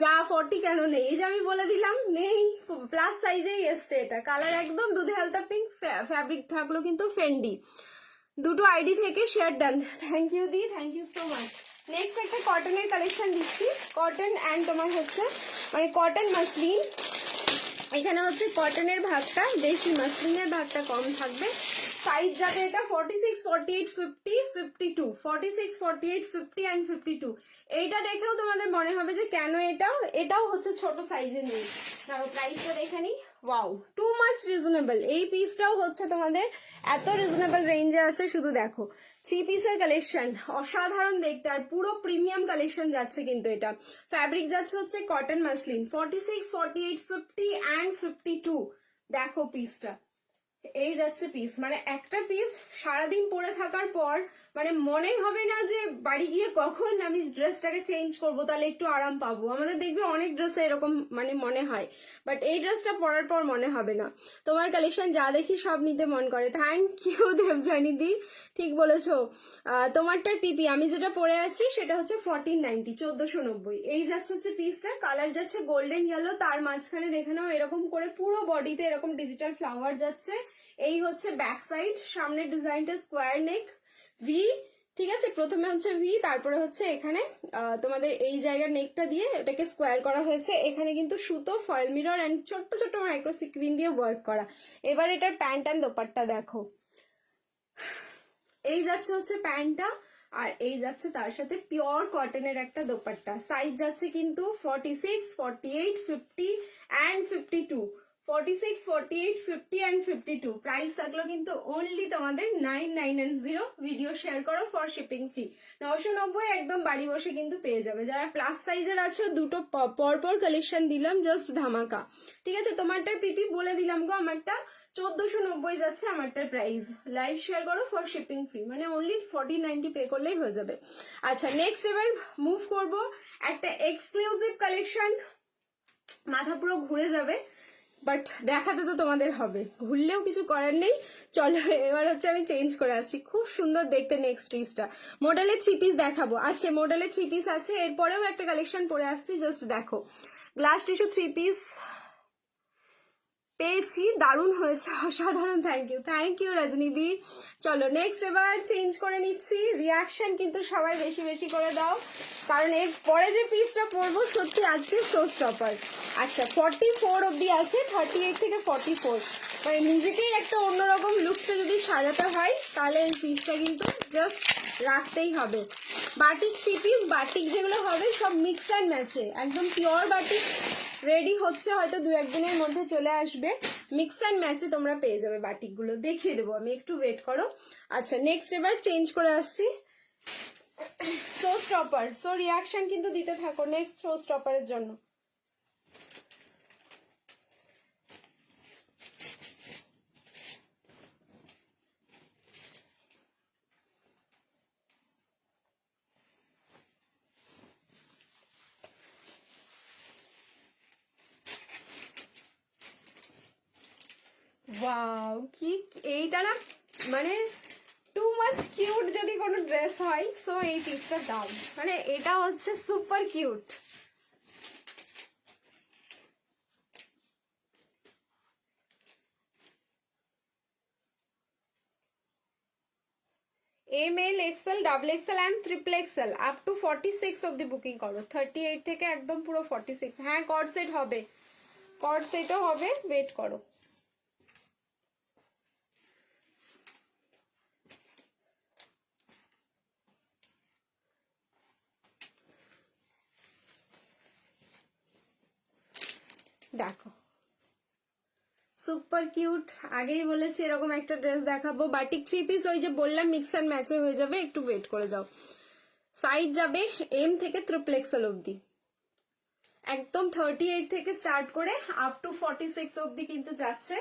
[SPEAKER 1] যা 40 কেন নেই, এই যে আমি বলে দিলাম নেই, প্লাস সাইজেই এসছে এটা। কালার একদম দুধে হালকা পিঙ্ক, ফ্যাব্রিক থাকলো কিন্তু ফেন্ডি। দুটো আইডি থেকে শেয়ার ডান, থ্যাংক ইউ দি, thank you so much. Next একটা কটনের কালেকশন দিচ্ছি, কটন অ্যান্ড তোমার হচ্ছে মানে কটন মাসলিন। এখানে হচ্ছে কটনের ভাগটা বেশি, মাসলিনের ভাগটা কম থাকবে। সাইজ যাবে এটা 46, 48, 50, 52, 46, 48, 50 অ্যান্ড 52। এইটা দেখেও তোমাদের মনে হবে যে কেন এটাও হচ্ছে ছোট সাইজে নেই। দেখো প্রাইসটা দেখে নি, ওয়াও, টু মাচ রিজনেবল। এই পিসটাও হচ্ছে তোমাদের এত রিজনেবল রেঞ্জে আছে, শুধু দেখো। 3 পিসের কালেকশন অসাধারণ দেখতে, আর পুরো প্রিমিয়াম কালেকশন যাচ্ছে কিন্তু এটা। ফ্যাব্রিক যাচ্ছে হচ্ছে কটন মাসলিন, 46, 48, 50 অ্যান্ড 52। দেখো পিসটা, এই যাচ্ছে পিস, মানে একটা পিস সারাদিন পরে থাকার পর মানে মনে হবে না যে বাড়ি গিয়ে কখন আমি ড্রেসটাকে চেঞ্জ করব, তাহলে একটু আরাম পাবো। আমাদের দেখবে অনেক ড্রেসে এরকম মানে মনে হয়, বাট এই ড্রেসটা পরার পর মনে হবে না। তোমার কালেকশন যা দেখি সব নিতে মন করে। থ্যাংক ইউ দেবজানি দি, ঠিক বলেছো। তোমারটার পিপি আমি যেটা পরে আছি সেটা হচ্ছে 1490, 1490। এই যাচ্ছে হচ্ছে পিসটা, কালার যাচ্ছে গোল্ডেন ইয়েলো, তার মাঝখানে দেখে নাও এরকম করে পুরো বডিতে এরকম ডিজিটাল ফ্লাওয়ার যাচ্ছে। এই হচ্ছে ব্যাক সাইড, সামনের ডিজাইনটা স্কোয়ার নেক ভি, ঠিক আছে। প্রথমে হচ্ছে ভি, তারপরে হচ্ছে এখানে তোমাদের এই জায়গার নেকটা দিয়ে এটাকে স্কোয়ার করা হয়েছে। এখানে কিন্তু সুতো, ফয়েল মিরর অ্যান্ড ছোট্ট ছোট্ট মাইক্রো সিকুইন দিয়ে ওয়ার্ক করা। এবার এটার প্যান্ট অ্যান্ড দোপাট্টা দেখো। এই যাচ্ছে হচ্ছে প্যান্টটা, আর এই যাচ্ছে তার সাথে পিওর কটনের একটা দোপাট্টা। সাইজ যাচ্ছে কিন্তু 46, 48, 50 অ্যান্ড 52, 46, 48, 50 অ্যান্ড 52। প্রাইস থাকলো কিন্তু অনলি তোমাদের 990। ভিডিও শেয়ার করো ফর শিপিং ফ্রি। 990 একদম বাড়ি বসে কিন্তু পেয়ে যাবে। যারা প্লাস সাইজের আছো, দুটো পরপর কালেকশন দিলাম, জাস্ট ধামাকা, ঠিক আছে। তোমারটার পিপি বলে দিলাম গো, আমারটা 1490 যাচ্ছে আমারটার প্রাইস। লাইভ শেয়ার করো ফর শিপিং ফ্রি, মানে অনলি 1490 পে করলেই হয়ে যাবে। আচ্ছা নেক্সট এবার মুভ করব একটা এক্সক্লুসিভ কালেকশন। মাথা পুরো ঘুরে যাবে, বাট দেখাতে তো তোমাদের হবে, ঘুরলেও কিছু করার নেই। চলো এবার হচ্ছে আমি চেঞ্জ করে আসছি, খুব সুন্দর দেখতে নেক্সট পিসটা। মডেলের 3 পিস দেখাবো, আছে মডেলের 3 পিস আছে, এরপরেও একটা কালেকশন পরে আসছি, জাস্ট দেখো। গ্লাস টিস্যু 3 পিস পেয়েছি, দারুণ হয়েছে, অসাধারণ, থ্যাংক ইউ রজনীদি। চলো নেক্সট এবার চেঞ্জ করে নিচ্ছি। রিয়াকশন কিন্তু সবাই বেশি বেশি করে দাও, কারণ এর পরে যে পিসটা পরবো সত্যি আজকে শো স্টপার। আচ্ছা 44 অব্দি আছে, 38 থেকে 44, মানে নিজেকেই একটা অন্যরকম লুকসে যদি সাজাতে হয় তাহলে এই পিসটা কিন্তু জাস্ট রাখতেই হবে। বাটিক 3 পিস, বাটিক যেগুলো হবে সব মিক্স অ্যান্ড ম্যাচে, একদম পিওর বাটিক রেডি হচ্ছে, হয়তো 2-1 দিনের মধ্যে চলে আসবে। মিক্স অ্যান্ড ম্যাচে তোমরা পেয়ে যাবে বাটিকগুলো, দেখিয়ে দেবো আমি, একটু ওয়েট করো। আচ্ছা নেক্সট এবার চেঞ্জ করে আসছি। শো স্টপার, সো রিয়াকশন কিন্তু দিতে থাকো নেক্সট শো স্টপারের জন্য। ওয়াও, কি এইটা না মানে টু মাচ কিউট যদি কোনো ড্রেস হয়, সো এই পিসটার দাম, মানে এটা হচ্ছে super cute. M L XL, double XL and triple XL up to 46 অব্দি বুকিং করো, 38 থেকে একদম পুরো 46। হ্যাঁ কর্ড সেট হবে, কর্ড সেটও হবে, ওয়েট করো। দেখো সুপার কিউট, আগেই বলেছি এরকম একটা ড্রেস দেখাবো। বাটিক 3 পিস, ওই যে বললাম মিক্স অ্যান্ড ম্যাচে হয়ে যাবে, একটু ওয়েট করে যাও। সাইজ যাবে এম থেকে ট্রিপল অবধি, একদম 38 থেকে স্টার্ট করে আপ টু 46 অবধি কিন্তু যাচ্ছে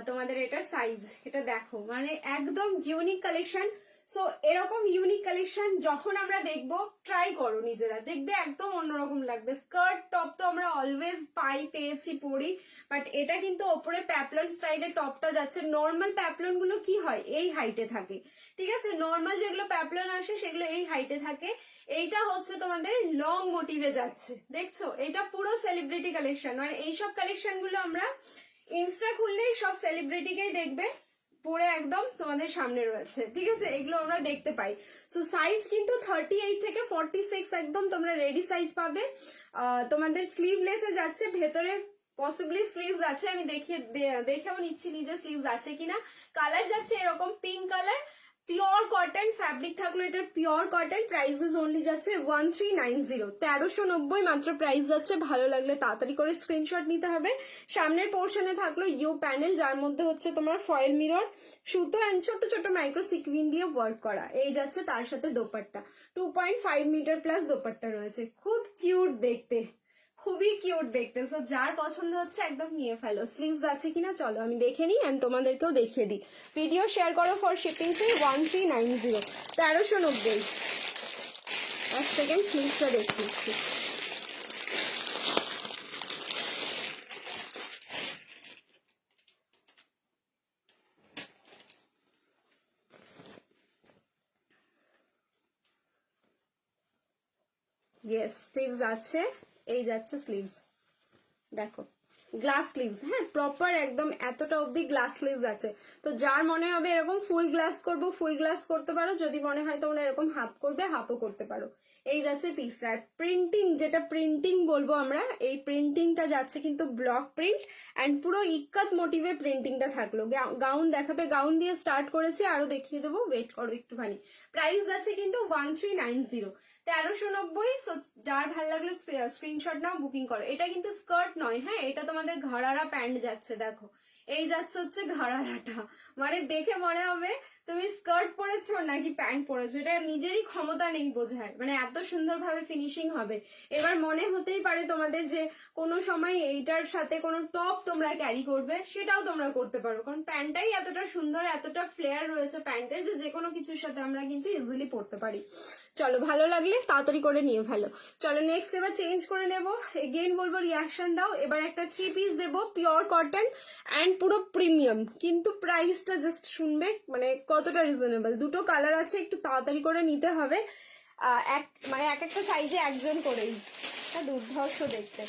[SPEAKER 1] তোমাদের এটার সাইজ। এটা দেখো মানে একদম ইউনিক কালেকশন। সো এরকম ইউনিক কালেকশন যখন আমরা দেখবো, ট্রাই করো নিজেরা, দেখবে একদম অন্যরকম লাগবে। স্কার্ট টপ তো আমরা অলওয়েজ পেয়েছি পরি, বাট এটা কিন্তু ওপরে প্যাপলন স্টাইলের টপটা যাচ্ছে। নর্মাল প্যাপলন গুলো কি হয় এই হাইটে থাকে, ঠিক আছে, নর্মাল যেগুলো প্যাপলন আসে সেগুলো এই হাইটে থাকে। এইটা হচ্ছে তোমাদের লং মোটিভে যাচ্ছে, দেখছো, এটা পুরো সেলিব্রিটি কালেকশন। মানে এইসব কালেকশন গুলো আমরা ইনস্টা খুললেই সব সেলিব্রিটিকেই দেখবে পরে একদম তোমাদের সামনে রয়েছে, ঠিক আছে, এগুলো আমরা দেখতে পাই। সো সাইজ কিন্তু 38 থেকে 46 একদম তোমরা রেডি সাইজ পাবে। তোমাদের স্লিভলেসে যাচ্ছে, ভেতরে পসিবলি স্লিভস আছে, আমি দেখেও নিচ্ছি নিজে স্লিভস আছে কিনা। কালার যাচ্ছে এরকম pink colour, pure cotton fabric থাকলো, এটার পিওর কটন। প্রাইসেস অনলি যাচ্ছে 1390, 1390 মাত্র প্রাইস যাচ্ছে। ভালো লাগলে তাড়াতাড়ি করে স্ক্রিনশট নিতে হবে। সামনের পোর্শনে থাকলো ইউ প্যানেল, যার মধ্যে হচ্ছে তোমার ফয়েল মিরর, সুতো অ্যান্ড ছোট ছোট মাইক্রো সিকুইন দিয়ে ওয়ার্ক করা। এই যাচ্ছে তার সাথে দোপাট্টা, 2.5 মিটার প্লাস দোপাট্টা রয়েছে, খুব কিউট দেখতে, খুবই কিউট দেখতে। সো যার পছন্দ হচ্ছে একদম নিয়ে ফেলো। স্লিভস আছে কিনা চলো আমি দেখে নিই অ্যান্ড তোমাদেরকেও দেখিয়ে দিই। ভিডিও শেয়ার করো ফর শিপিং ফি 1390, 1390। এক সেকেন্ড স্লিভসটা দেখে নিচ্ছি। ইয়েস স্লিভস আছে, এই যাচ্ছে স্লিভস, দেখো গ্লাস স্লিভস, হ্যাঁ প্রপার একদম এতটা অবধি গ্লাস স্লিভস আছে। তো যার মনে হবে এরকম ফুল গ্লাস করবো, ফুল গ্লাস করতে পারো, যদি মনে হয় তোমরা এরকম হাফ করবে, হাফও করতে পারো। এই যাচ্ছে পিসটা। আর প্রিন্টিং, যেটা প্রিন্টিং বলবো আমরা, এই প্রিন্টিংটা যাচ্ছে কিন্তু ব্লক প্রিন্ট অ্যান্ড পুরো ইক্কাত মোটিভে প্রিন্টিংটা থাকলো। গাউন দেখাবে, গাউন দিয়ে স্টার্ট করেছি, আরো দেখিয়ে দেবো, ওয়েট করো একটুখানি। প্রাইস যাচ্ছে কিন্তু 1390, 1390। যার ভালো লাগলো স্ক্রিনশট নাও, বুকিং করো। এটা কিন্তু স্কার্ট নয়, হ্যাঁ এটা তোমাদের ঘরারা প্যান্ট যাচ্ছে, দেখো এই যাচ্ছে হচ্ছে ঘরারাটা, মানে দেখে মনে হবে তুমি স্কার্ট পরেছো নাকি প্যান্ট পরেছো, এটা নিজেরই ক্ষমতা নেই বোঝার, মানে এত সুন্দরভাবে ফিনিশিং হবে। এবার মনে হতেই পারে তোমাদের যে কোনো সময় এইটার সাথে কোনো টপ তোমরা ক্যারি করবে, সেটাও তোমরা করতে পারো, কারণ প্যান্টটাই এতটা সুন্দর, এতটা ফ্লেয়ার রয়েছে প্যান্টের, যে কোনো কিছুর সাথে আমরা কিন্তু ইজিলি পরতে পারি। চলো ভালো লাগলে তাড়াতাড়ি করে নিয়ে ফেলো। চলো নেক্সট এবার চেঞ্জ করে নেব। এগেইন বলবো রিয়াকশন দাও। এবার একটা 3 পিস দেবো, পিওর কটন অ্যান্ড পুরো প্রিমিয়াম, কিন্তু প্রাইসটা জাস্ট শুনবে মানে কতটা রিজনেবল। দুটো কালার আছে, একটু তাড়াতাড়ি করে নিতে হবে। মানে এক একটা সাইজে একজন করেই, দুর্ধর্ষ দেখতে।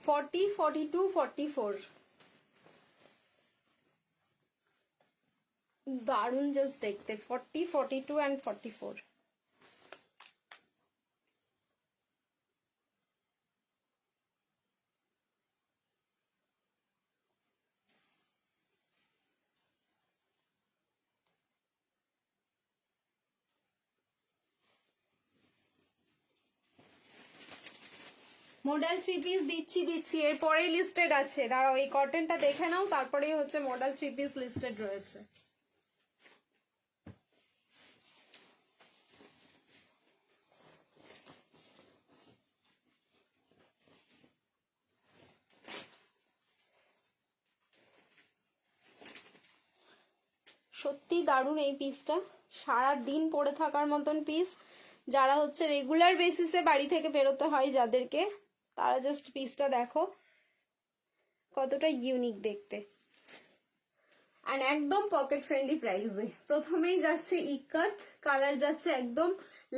[SPEAKER 1] 40, 42, 44, দারুণ জাস্ট দেখতে। 40, 42 অ্যান্ড 44। মডেল 3 পিস দিচ্ছি এরপরেই লিস্টেড আছে, দাঁড়াও এই কটনটা দেখে নাও, তারপরেই হচ্ছে মডেল 3 পিস লিস্টেড রয়েছে। সত্যি দারুণ এই পিসটা, সারা দিন পরে থাকার মতন পিস। যারা হচ্ছে রেগুলার বেসিসে বাড়ি থেকে বেরোতে হয় যাদেরকে, তারা জাস্ট পিসটা দেখো কতটা ইউনিক দেখতে, আর একদম পকেট ফ্রেন্ডলি প্রাইসে। প্রথমেই যাচ্ছে ইক্কাত কালার, যাচ্ছে একদম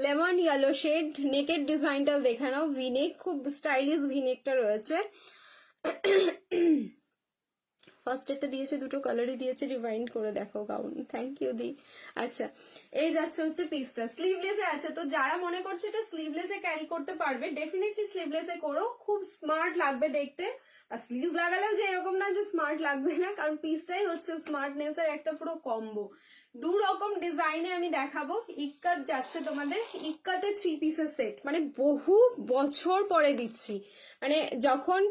[SPEAKER 1] লেমন ইয়েলো শেড। নেকের ডিজাইনটাও দেখে নাও, ভিনেক, খুব স্টাইলিশ ভিনেকটা রয়েছে। ফার্স্ট একটা দিয়েছে, দুটো কালারই দিয়েছে, রিভাইন্ড করে দেখো গাউন। থ্যাংক ইউ দি। আচ্ছা, এই যাচ্ছে হচ্ছে পিসটা, স্লিভলেসে আছে। তো যারা মনে করছে এটা স্লিভলেসে ক্যারি করতে পারবে, ডেফিনেটলি স্লিভলেসে করো, খুব স্মার্ট লাগবে দেখতে। আর স্লিভস লাগালেও যে এরকম না যে স্মার্ট লাগবে না, কারণ পিসটাই হচ্ছে স্মার্টনেস এর একটা পুরো কম্বো। দু রকম ডিজাইনে আমি দেখাবো। ইক্কাত যাচ্ছে তোমাদের, ইক্কাতে 3 পিসের সেট, মানে বহু বছর পরে দিচ্ছি। মানে যখন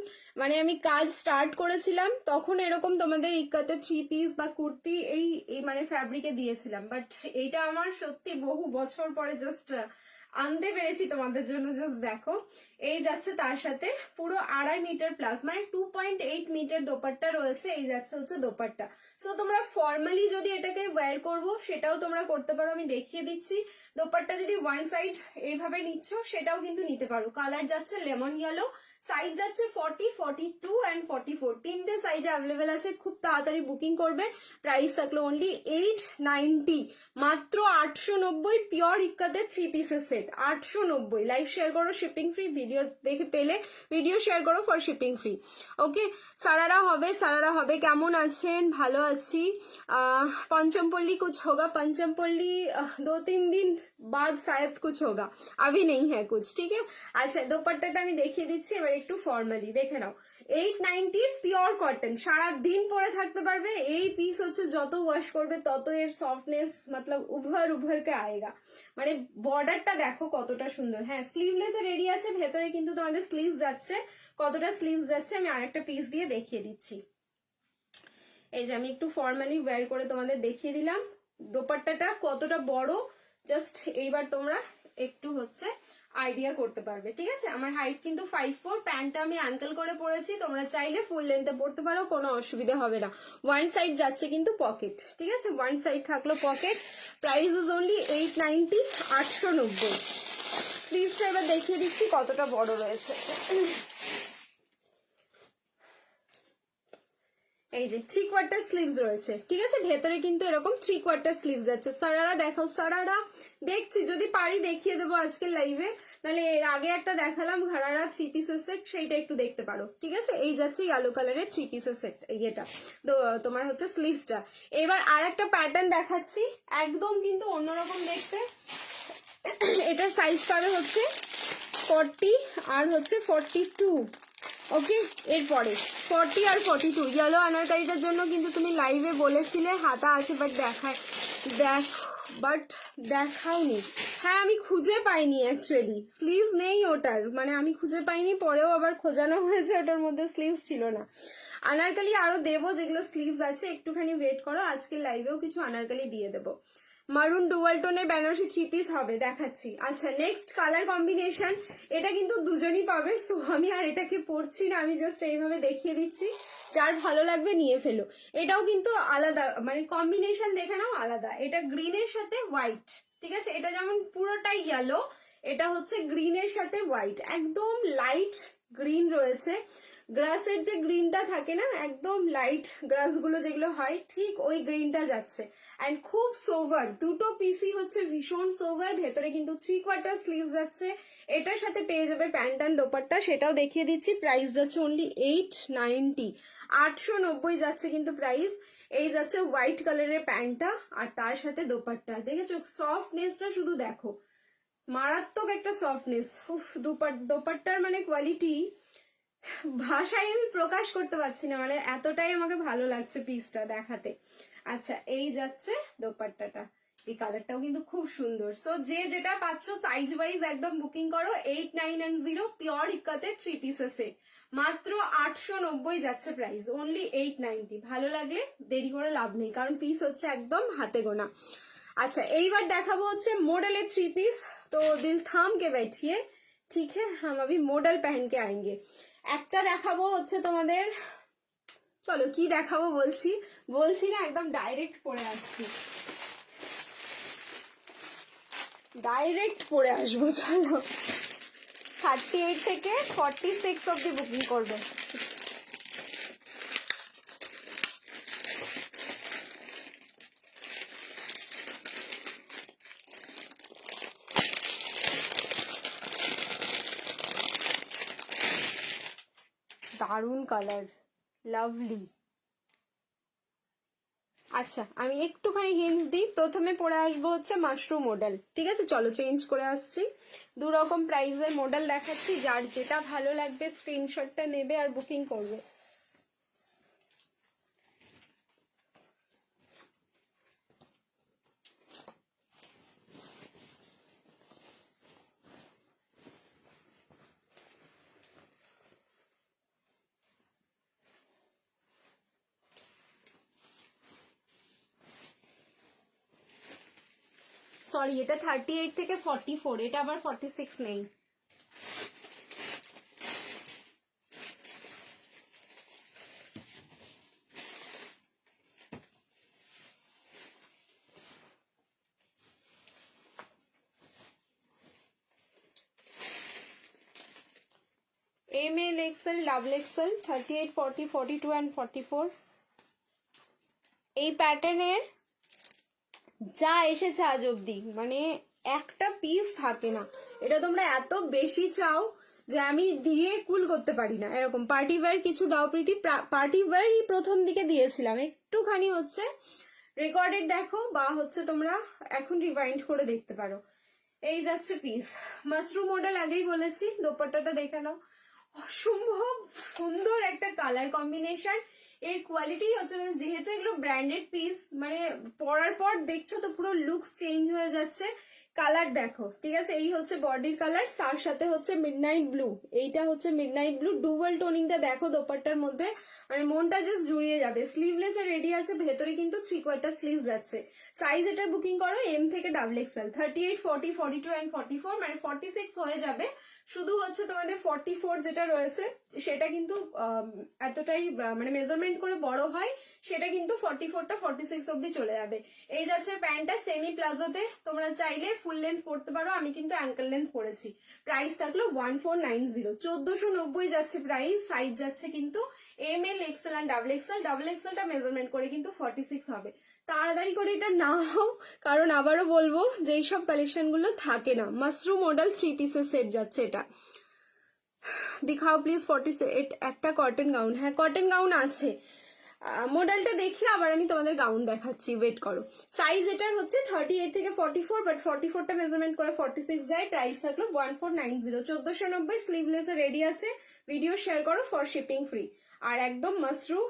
[SPEAKER 1] আমি কাজ স্টার্ট করেছিলাম তখন এরকম তোমাদের ইক্কাতে 3 পিস বা কুর্তি এই মানে ফ্যাব্রিকে দিয়েছিলাম, বাট এইটা আমার সত্যি বহু বছর পরে জাস্ট আনতে পেরেছি তোমাদের জন্য। জাস্ট দেখো, এই যাচ্ছে তার সাথে পুরো 2.5 মিটার প্লাস, মানে 2.8 মিটার দোপাট্টা রয়েছে। এই যাচ্ছে হচ্ছে দোপাট্টা। সো তোমরা ফর্মালি যদি এটাকে ওয়্যার করবো সেটাও তোমরা করতে পারো, আমি দেখিয়ে দিচ্ছি। দোপাট্টা যদি ওয়ান সাইড এইভাবে নিচ্ছ সেটাও কিন্তু নিতে পারো। কালার যাচ্ছে লেমন ইয়েলো, সাইজ যাচ্ছে 40, 42 অ্যান্ড 44, তিনটে সাইজে অ্যাভেলেবেল আছে। খুব তাড়াতাড়ি বুকিং করবে। প্রাইস থাকলো অনলি 890, মাত্র 890। পিওর ইক্কাতে 3 পিসের সেট 890। লাইভ শেয়ার করো, শিপিং ফ্রি। ভিডিও দেখে পেলে ভিডিও শেয়ার করো ফর শিপিং ফ্রি। ওকে, সারারা হবে। কেমন আছেন? ভালো আছি। पंचमपल्ली कुछ होगा, पंचमपल्ली 2-3 दिन बाद शायद कुछ होगा, अभी नहीं है कुछ, ठीक है। আচ্ছা, দোপাট্টাটা আমি দেখিয়ে দিচ্ছি এবার একটু ফর্মালি দেখে নাও। 890 পিওর কটন, সারা দিন পরে থাকতে পারবে। এই পিস হচ্ছে যত ওয়াশ করবে তত এর সফটনেস মতলব উভর কে আয়েগা। মানে বর্ডারটা দেখো কতটা সুন্দর। হ্যাঁ, স্লিভলেস রেডি আছে, ভেতরে কিন্তু তোমাদের স্লিভস যাচ্ছে। কতটা স্লিভস যাচ্ছে আমি আরেকটা পিস দিয়ে দেখিয়ে দিচ্ছি। এই যে আমি একটু ফর্মালি ওয়্যার করে তোমাদের দেখিয়ে দিলাম দোপাট্টাটা কতটা বড়। জাস্ট এইবার তোমরা একটু হচ্ছে আইডিয়া করতে পারবে, ঠিক আছে। আমার হাইট কিন্তু 5'4", প্যান্টটা আমি অ্যাঙ্কেল করে পরেছি, তোমরা চাইলে ফুল লেন্থে পড়তে পারো, কোনো অসুবিধা হবে না। ওয়ান সাইড যাচ্ছে কিন্তু পকেট, ঠিক আছে, ওয়ান সাইড থাকলো পকেট। Price is only 890, 890। স্লিভসটা এবার দেখিয়ে দিচ্ছি কতটা বড় রয়েছে। এই যে 3/4 স্লিভস রয়েছে, ঠিক আছে। ভেতরে কিন্তু এরকম 3/4 স্লিভস যাচ্ছে। সারারা দেখাও, সারারা দেখছি যদি পারি দেখিয়ে দেবো আজকে লাইভে, নাহলে এর আগে একটা দেখালাম ঘাড়ারা 3 পিসের সেট, সেইটা একটু দেখতে পারো, ঠিক আছে। এই যাচ্ছে ইয়েলো কালারের 3 পিসের সেট, এটা তো তোমার হচ্ছে স্লিভসটা। এবার আর একটা প্যাটার্ন দেখাচ্ছি, একদম কিন্তু অন্যরকম দেখতে। এটার সাইজ পাবে হচ্ছে 40 আর হচ্ছে 42, ওকে। এরপরে 40 আর 42 ইয়েলো আনারকারিটার জন্য কিন্তু তুমি লাইভে বলেছিলে হাতা আছে, বাট দেখাওনি। হ্যাঁ, আমি খুঁজে পাইনি অ্যাকচুয়ালি, স্লিভস নেই ওটার, মানে আমি খুঁজে পাইনি, পরেও আবার খোঁজানো হয়েছে, ওটার মধ্যে স্লিভস ছিল না। আনারকালি আরো দেবো যেগুলো স্লিভস আছে, একটুখানি ওয়েট করো, আজকের লাইভেও কিছু আনারকালি দিয়ে দেবো। মারুন ডুয়াল টোনের বেনারসি 3 পিস হবে, দেখাচ্ছি। আচ্ছা, নেক্সট কালার কম্বিনেশন, এটা কিন্তু দুজনই পাবে। সো আমি আর এটাকে পরছি না, আমি জাস্ট এইভাবে দেখিয়ে দিচ্ছি, যার ভালো লাগবে নিয়ে ফেলো। এটাও কিন্তু আলাদা, মানে কম্বিনেশন দেখে নাও আলাদা। এটা গ্রিনের সাথে হোয়াইট, ঠিক আছে। এটা যেমন পুরোটাই ইয়েলো, এটা হচ্ছে গ্রিনের সাথে হোয়াইট, একদম লাইট গ্রিন রয়েছে। গ্রাসের যে গ্রিনটা থাকে না, একদম লাইট গ্রাস গুলো যেগুলো হয়, ঠিক ওই গ্রিনটা যাচ্ছে। অ্যান্ড খুব সোভার, দুটো পিসই হচ্ছে ভীষণ সোভার। ভেতরে কিন্তু 3/4 স্লিভ যাচ্ছে। এটার সাথে পেয়ে যাবে প্যান্ট অ্যান্ড দোপাট্টা, সেটাও দেখিয়ে দিচ্ছি। প্রাইস যাচ্ছে অনলি 890, 890 যাচ্ছে কিন্তু প্রাইস। এই যাচ্ছে হোয়াইট কালারের প্যান্টটা আর তার সাথে দোপাট্টা, দেখেছো সফটনেসটা শুধু দেখো, মারাত্মক একটা সফটনেস। উফ, দোপাট্টার মানে কোয়ালিটি ভাষায় আমি প্রকাশ করতে পারছি না, মানে এতটাই আমাকে ভালো লাগছে পিসটা দেখাতে। আচ্ছা, এই যাচ্ছে দোপাট্টাটা, এই কালারটাও কিন্তু খুব সুন্দর। সো যে যেটা পাচ্ছ সাইজ ওয়াইজ একদম বুকিং করো। 8990 পিওর ইক্কাতে 3 পিসের সেট, মাত্র 890 যাচ্ছে প্রাইস, অনলি 890। ভালো লাগলে দেরি করে লাভ নেই, কারণ পিস হচ্ছে একদম হাতে গোনা। আচ্ছা এইবার দেখাবো হচ্ছে মডেলের 3 পিস। তো দিল থাম के बैठिए, ঠিক है, हम अभी मॉडल पहन के आएंगे। একটা দেখাবো হচ্ছে তোমাদের, চলো কি দেখাবো বলছি বলছি না, একদম ডাইরেক্ট পরে আসছি, ডাইরেক্ট পরে আসবো। চলো 38 থেকে 46 অব্দি বুকিং করবে। দারুন কালার, লাভলি। আচ্ছা আমি একটুখানি হিন্টস দিই, প্রথমে পরে আসবো হচ্ছে মাশরুম মডেল, ঠিক আছে। চলো চেঞ্জ করে আসছি, দু রকম প্রাইসের মডেল দেখাচ্ছি, যার যেটা ভালো লাগবে স্ক্রিনশটটা নেবে আর বুকিং করবে। সরি এটা 38 থেকে 44, এটা আবার 46 নেই। ML XL double XL 38 40 42 and 44। এই প্যাটার্নের যা এসেছে আজ অব্দি, মানে একটা পিস থাকে না। এটা তোমরা এত বেশি চাও যে আমি দিয়ে কুল করতে পারি না, এরকম পার্টি ওয়্যার কিছু দাও প্রীতি। পার্টি ওয়্যারই প্রথম দিকে দিয়েছিলাম, একটুখানি হচ্ছে রেকর্ডেড দেখো, বা হচ্ছে তোমরা এখন রিভাইন্ড করে দেখতে পারো। এই যাচ্ছে পিস, মাশরুম মডেল আগেই বলেছি। দোপাট্টাটা দেখে নাও, অসম্ভব সুন্দর একটা কালার কম্বিনেশন। এর কোয়ালিটি হচ্ছে মানে যেহেতু এগুলো ব্র্যান্ডেড পিস, মানে পরার পর দেখছো তো পুরো লুকস চেঞ্জ হয়ে যাচ্ছে। কালার দেখো, ঠিক আছে, এই হচ্ছে বডির কালার, তার সাথে হচ্ছে মিডনাইট ব্লু, এইটা হচ্ছে মিডনাইট ব্লু। ডুয়াল টোনিংটা দেখো দোপাট্টার মধ্যে, মানে মনটা জাস্ট জুড়িয়ে যাবে। স্লিভলেস এ রেডি আছে, ভেতরে কিন্তু 3/4 স্লিভ যাচ্ছে। সাইজ এটার বুকিং করো এম থেকে ডাবল XL, 38 40 42 and 44, মানে 46 হয়ে যাবে। শুধু হচ্ছে তোমাদের 44 যেটা রয়েছে সেটা কিন্তু এতটাই মানে মেজারমেন্ট করে বড় হয়, সেটা কিন্তু 44টা 46 অব্দি চলে যাবে। এই যাচ্ছে প্যান্টটা সেমি প্লাজোতে, তোমরা চাইলে ফুল লেন্থ পড়তে পারো, আমি কিন্তু অ্যাঙ্কেল লেন্থ পরেছি। প্রাইস থাকলো 1490, 1490 যাচ্ছে প্রাইস। সাইজ যাচ্ছে কিন্তু ML XL and double XL, double XLটা মেজারমেন্ট করে কিন্তু 46 হবে। তাড়াতাড়ি করে এটা নাও, কারণ আবারও বলবো যে এইসব কালেকশন গুলো থাকে না। মাশরুম মডেল 3 পিসের সেট যাচ্ছে এটা। দেখাও প্লিজ 48 একটা কটন গাউন, হ্যাঁ কটন গাউন আছে। মডেলটা দেখি আবার আমি তোমাদের গাউন দেখাচ্ছি, ওয়েট করো। সাইজ এটার হচ্ছে 38 থেকে 44, বাট 44টা মেজারমেন্ট করে 46 যায়। প্রাইস থাকলো 1490, 1490। স্লিভলেসে রেডি আছে, ভিডিও শেয়ার করো ফর শিপিং ফ্রি। আর একদম মাশরুম,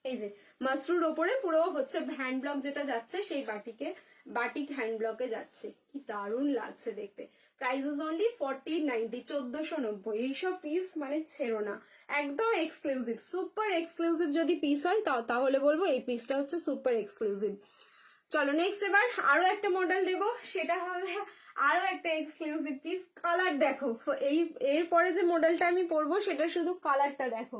[SPEAKER 1] এই যে মাশরুর ওপরে পুরো হচ্ছে হ্যান্ড ব্লক যেটা যাচ্ছে, সেই বাটিক হ্যান্ড ব্লকে যাচ্ছে, কি দারুণ লাগছে দেখতে। Prices only 1490, 1490। এইসব পিস মানে ছেড়ো না, একদম এক্সক্লুসিভ, সুপার এক্সক্লুসিভ। যদি পিস হয় তাহলে বলবো এই পিসটা হচ্ছে সুপার এক্সক্লুসিভ। চলো নেক্সট এবার আরো একটা মডেল দেবো, সেটা হবে আরো একটা এক্সক্লুসিভ পিস। কালার দেখো, এই এরপরে যে মডেলটা আমি পরবো সেটা শুধু কালারটা দেখো,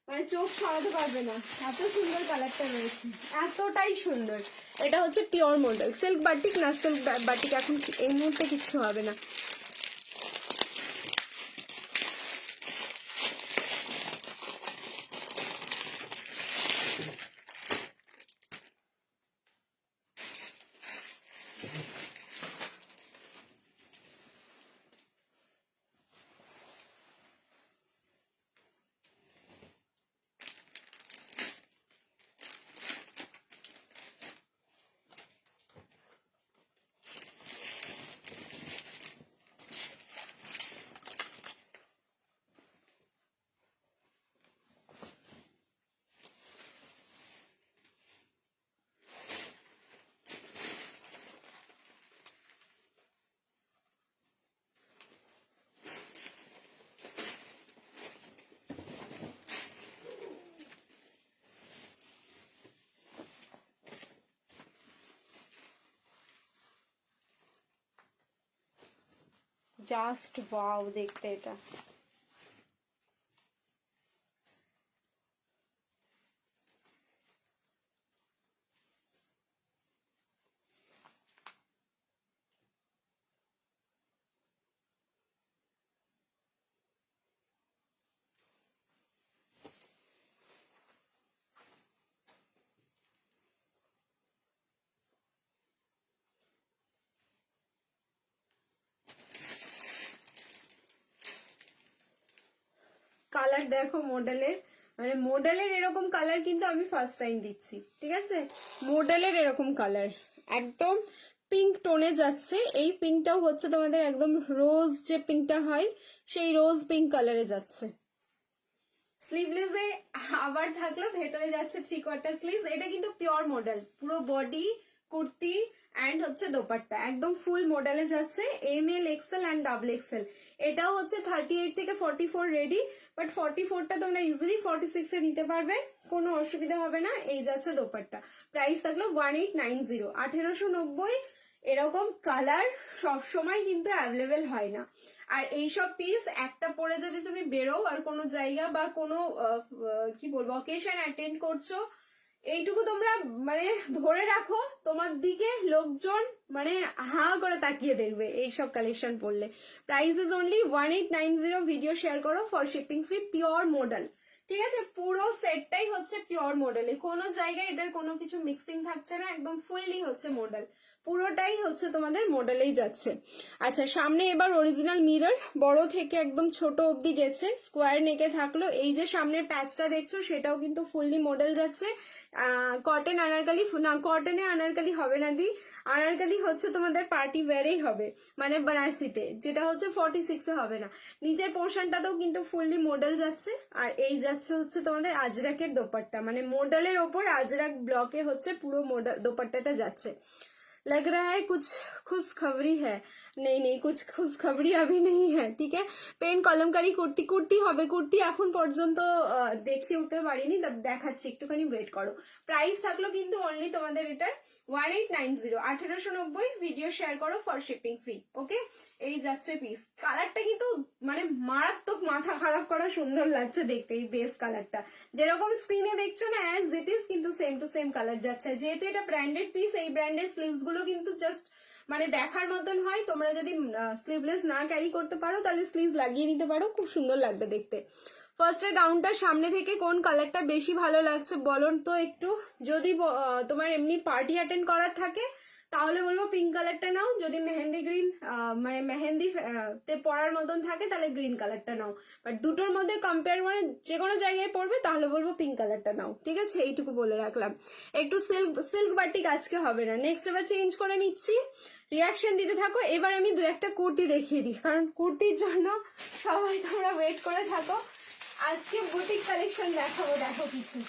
[SPEAKER 1] মানে চোখ সরাতে পারবে না, এত সুন্দর কালারটা রয়েছে, এতটাই সুন্দর। এটা হচ্ছে পিওর মডেল, সিল্ক বাটিক না, সিল্ক বাটিক এখন এই মুহূর্তে কিছু হবে না। জাস্ট ওয়াও দেখতে এটা। কালার দেখো মডেলের, মানে মডেলের এরকম কালার কিন্তু আমি ফার্স্ট টাইম দিচ্ছি, ঠিক আছে? মডেলের এরকম কালার একদম পিঙ্ক টোনে যাচ্ছে, এই পিঙ্কটাও হচ্ছে তোমাদের একদম রোজ যে পিঙ্কটা হয় সেই রোজ পিঙ্ক কালারে যাচ্ছে। স্লিভলেসে আবার থাকলো, ভেতরে যাচ্ছে 3/4 স্লিভস। এটা কিন্তু পিওর মডেল, পুরো বডি কুর্তি অ্যান্ড হচ্ছে দোপাট্টা একদম ফুল মডেলে যাচ্ছে, ML XL অ্যান্ড XXL। এটাও হচ্ছে 38 থেকে 44 রেডি, বাট 44টা তোমরা ইজিলি 46 এ নিতে পারবে, কোনো অসুবিধা হবে না। এই যাচ্ছে দোপাট্টা, প্রাইস থাকলো 1890, 1890। এরকম কালার সব সময় কিন্তু অ্যাভেলেবেল হয় না। আর এইসব পিস একটা পরে যদি তুমি বেরো আর কোনো জায়গা বা কোনো কি বলবো অকেশন অ্যাটেন্ড করছো, এইটুকু তোমরা মানে ধরে রাখো, তোমার দিকে লোকজন মানে হা করে তাকিয়ে দেখবে এইসব কালেকশন পড়লে। Price is only 1890। Video share করো for shipping free, pure model, ঠিক আছে? পুরো সেটটাই হচ্ছে পিওর মডেলে, কোনো জায়গায় এটার কোনো কিছু মিক্সিং থাকছে না, একদম ফুললি হচ্ছে মডেল, পুরোটাই হচ্ছে তোমাদের মডেলেই যাচ্ছে। আচ্ছা, সামনে এবার অরিজিনাল মিরর, বড় থেকে একদম ছোট অবধি গেছে, স্কোয়ার নেকে থাকলো। এই যে সামনের প্যাচটা দেখছো সেটাও কিন্তু ফুললি মডেল যাচ্ছে। কটন আনারকালি না, কটনে আনারকালি হবে না দি, আনারকালি হচ্ছে তোমাদের পার্টি ওয়্যারেই হবে, মানে বানারসিতে, যেটা হচ্ছে 46-এ হবে না। নিচের পোর্শনটাতেও কিন্তু ফুললি মডেল যাচ্ছে। আর এই যাচ্ছে হচ্ছে তোমাদের আজরাকের দোপাট্টা, মানে মডেলের ওপর আজরাক ব্লকে হচ্ছে পুরো মডেল দোপাট্টাটা যাচ্ছে। लग रहा है कुछ खुशखबरी है, नहीं नहीं कुछ खुशखबरी अभी नहीं है, ठीक है? পেন কলমকারি কুর্তি, কুর্তি হবে, কুর্তি এখন পর্যন্ত দেখিয়ে উঠতে পারিনি, দেখাচ্ছি, একটুখানি ওয়েট করো। প্রাইস থাকলো কিন্তু অনলি তোমাদের এটার 1890, 1890। ভিডিও শেয়ার করো ফর শিপিং ফ্রি, ওকে? এই যাচ্ছে পিস, কালারটা কিন্তু মানে মারাত্মক, মাথা খারাপ করা সুন্দর লাগছে দেখতে। এই বেস কালারটা যেরকম স্ক্রিনে দেখছো না অ্যাজ ইট ইজ, কিন্তু সেম টু সেম কালার যাচ্ছে। যেহেতু এটা ব্র্যান্ডেড পিস, এই ব্র্যান্ডেড স্লিভস গুলো কিন্তু জাস্ট মানে দেখার মতন হয়। তোমরা যদি স্লিভলেস না ক্যারি করতে পারো তাহলে স্লিভস লাগিয়ে নিতে পারো, খুব সুন্দর লাগবে দেখতে। ফার্স্টের গাউনটার সামনে থেকে কোন কালারটা বেশি ভালো লাগছে বলো তো একটু। যদি তোমার এমনি পার্টি অ্যাটেন্ড করার থাকে তাহলে বলবো পিঙ্ক কালারটা নাও, যদি মেহেন্দি গ্রিন মানে মেহেন্দি তে পরার মতন থাকে তাহলে গ্রিন কালারটা নাও, বাট দুটোর মধ্যে কম্পেয়ার মানে যে কোনো জায়গায় পড়বে তাহলে বলবো পিঙ্ক কালারটা নাও, ঠিক আছে? এইটুকু বলে রাখলাম। একটু সিল্ক বাটিক আজকে হবে না, নেক্সট এবার চেঞ্জ করে নিচ্ছি। রিয়াকশন দিতে থাকো। এবার আমি দু একটা কুর্তি দেখিয়ে দিই, কারণ কুর্তির জন্য সবাই তোমরা ওয়েট করে থাকো। আজকে বুটিক কালেকশন দেখাবো, দেখো কিছু।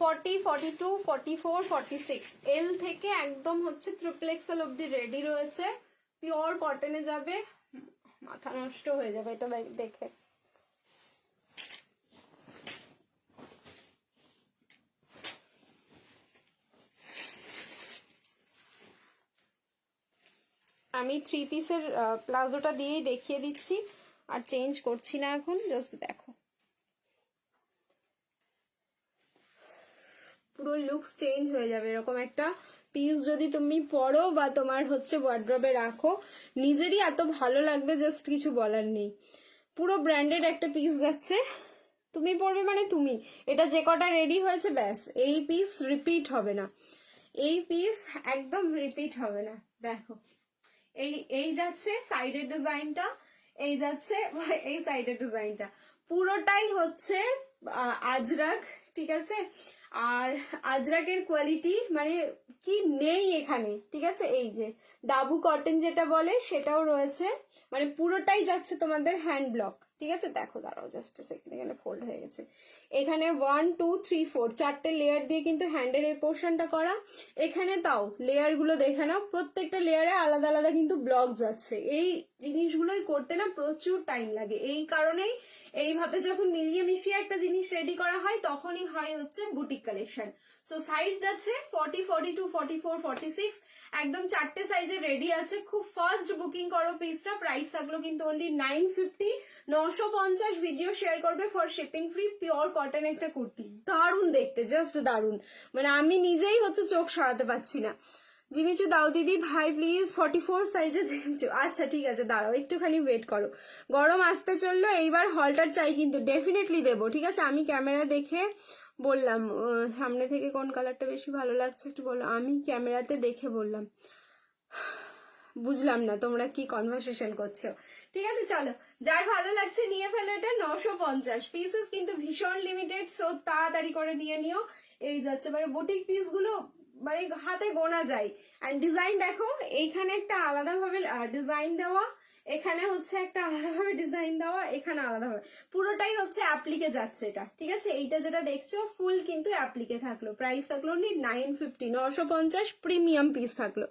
[SPEAKER 1] 40, 42, 44, 46 এল থেকে একদম হচ্ছে ট্রিপল এক্সেল অব্দি রেডি রয়েছে, পিওর কটনে যাবে, মাথা নষ্ট হয়ে যাবে এটা দেখে। আমি 3 পিসের প্লাজোটা দিয়েই দেখিয়ে দিচ্ছি, আর চেঞ্জ করছি না এখন, জাস্ট দেখো পুরো লুকস চেঞ্জ হয়ে যাবে। এরকম একটা পিস যদি তুমি পরো বা তোমার হচ্ছে ওয়ার্ড্রবে রাখো, নিজেরই এত ভালো লাগবে, জাস্ট কিছু বলার নেই। পুরো ব্র্যান্ডেড একটা পিস যাচ্ছে, তুমি পরবে মানে তুমি, এটা যে কটা রেডি হয়েছে ব্যাস, এই পিস রিপিট হবে না, এই পিস একদম রিপিট হবে না। দেখো এই যাচ্ছে সাইডের ডিজাইনটা, এই যাচ্ছে এই সাইডের ডিজাইনটা, পুরোটাই হচ্ছে আজরাক, ঠিক আছে? আর আজরাকের কোয়ালিটি মানে কি নেই এখানে, ঠিক আছে। এই যে ডাবু কটন যেটা বলে সেটাও রয়েছে, মানে পুরোটাই যাচ্ছে তোমাদের হ্যান্ড ব্লক, ঠিক আছে। দেখো দাঁড়াও জাস্ট সেকেন্ড, এখানে ফোল্ড হয়ে গেছে। এখানে 1 2 3 4 চারটে লেয়ার দিয়ে কিন্তু হ্যান্ডের এই পোর্শনটা করা। এখানে তাও লেয়ার গুলো দেখে নাও, প্রত্যেকটা লেয়ারে আলাদা আলাদা কিন্তু ব্লক যাচ্ছে। এই জিনিসগুলোই করতে না প্রচুর টাইম লাগে, এই কারণেই এইভাবে যখন মিলিয়ে মিশিয়ে একটা জিনিস রেডি করা হয় তখনই হয় হচ্ছে বুটিক কালেকশন। সো সাইজ যাচ্ছে 40 42 44 46, একদম চারটে সাইজে রেডি আছে। খুব ফার্স্ট বুকিং করো পিসটা, প্রাইস থাকলো কিন্তু অনলি 950, 950। ভিডিও শেয়ার করবে for shipping free. Pure cotton একটা কুর্তি, দারুণ দেখতে, জাস্ট দারুণ, মানে আমি নিজেই হচ্ছে চোখ সরাতে পারছি না। জিমিচু দাও দিদি ভাই প্লিজ, 44 সাইজে জিমিচু। আচ্ছা ঠিক আছে, দাঁড়াও একটুখানি ওয়েট করো, গরম আসতে চললো, এইবার হলটার চাই কিন্তু ডেফিনেটলি দেবো, ঠিক আছে। আমি ক্যামেরা দেখে বললাম সামনে থেকে কোন কালারটা বেশি ভালো লাগছে একটু বলো, আমি ক্যামেরাতে দেখে বললাম, বুঝলাম না তোমরা কি কনভারসেশন করছো, ঠিক আছে। চলো, যার ভালো লাগছে নিয়ে ফেলো, এটা 950 পিসেস কিন্তু ভীষণ লিমিটেড, সো তাড়াতাড়ি করে নিয়ে নিও। এই যাচ্ছে মানে বুটিক পিস গুলো মানে হাতে গোনা যায়। অ্যান্ড ডিজাইন দেখো, এইখানে একটা আলাদাভাবে ডিজাইন দেওয়া, এখানে হচ্ছে একটা আলাদাভাবে ডিজাইন দেওয়া, এখানে আলাদাভাবে, পুরোটাই হচ্ছে অ্যাপ্লিকে যাচ্ছে এটা, ঠিক আছে। এইটা যেটা দেখছো ফুল কিন্তু অ্যাপ্লিকে থাকলো, প্রাইস থাকলো 950, 950 প্রিমিয়াম পিস থাকলো।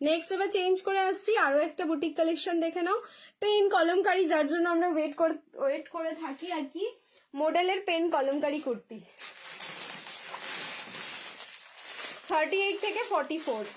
[SPEAKER 1] নেক্সট এবার চেঞ্জ করে আসছি, আরো একটা বুটিক কালেকশন দেখে নাও। পেন কলমকারি, যার জন্য আমরা ওয়েট করে থাকি আর কি, মডেলের পেন কলমকারি কুর্তি 38 থেকে 44।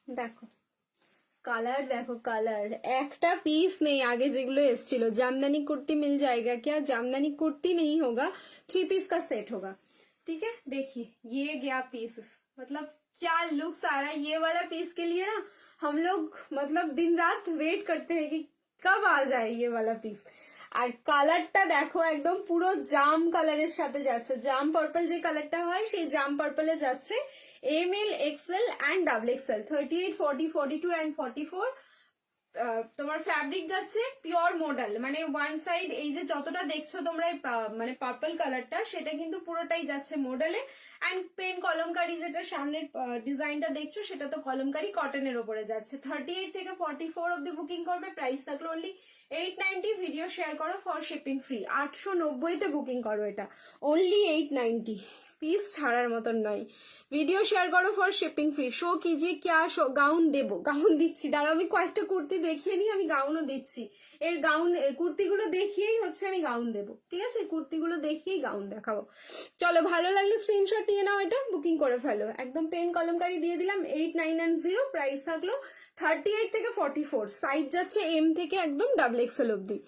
[SPEAKER 1] দেখো কালার, দেখো কালার, একটা পিस नहीं। आगे যেগুলো এসছিল জামদানি कुर्ती मिल जाएगा क्या, जामदानी कुर्ती नहीं होगा, 3 पीस का सेट होगा, ठीक है। देखिए ये गया पीस, मतलब क्या लुक्स आ रहा है ये वाला पीस के लिए ना, हम लोग मतलब दिन रात वेट करते हैं कि कब आ जाए ये वाला पीस। আর কালারটা দেখো একদম পুরো জাম কালারের সাথে যাচ্ছে, জাম পার্পল যে কালারটা হয় সেই জাম পার্পলে যাচ্ছে। ML XL and double XL, 38 40 42 and 44। তোমার ফ্যাব্রিক যাচ্ছে পিওর মডেল, মানে ওয়ান সাইড এই যে যতটা দেখছো তোমরা মানে পার্পল কালারটা, সেটা কিন্তু পুরোটাই যাচ্ছে মডেলে। অ্যান্ড পেন কলমকারি যেটা সামনের ডিজাইনটা দেখছো সেটা তো কলমকারি কটনের ওপরে যাচ্ছে। 38 থেকে 44 অব্দি বুকিং করবে, প্রাইস থাকলো অনলি 890। ভিডিও শেয়ার করো ফর শিপিং ফ্রি। 890-তে বুকিং করো, এটা অনলি 890, পিস ছাড়ার মতন নয়। ভিডিও শেয়ার করো ফর শিপিং ফ্রি। শো কিজিয়ে ক্যা শো, গাউন দেবো, গাউন দিচ্ছি, দাঁড়াও আমি কয়েকটা কুর্তি দেখিয়ে নিই, আমি গাউনও দিচ্ছি। এর গাউন কুর্তিগুলো দেখিয়েই হচ্ছে আমি গাউন দেবো, ঠিক আছে, কুর্তিগুলো দেখিয়েই গাউন দেখাবো। চলো ভালো লাগলে স্ক্রিনশট নিয়ে নাও, এটা বুকিং করে ফেলো। একদম পেন কলমকারি দিয়ে দিলাম 8990, প্রাইস থাকলো 38 থেকে 44, সাইজ যাচ্ছে এম থেকে একদম ডাবল এক্সেল অব্দি।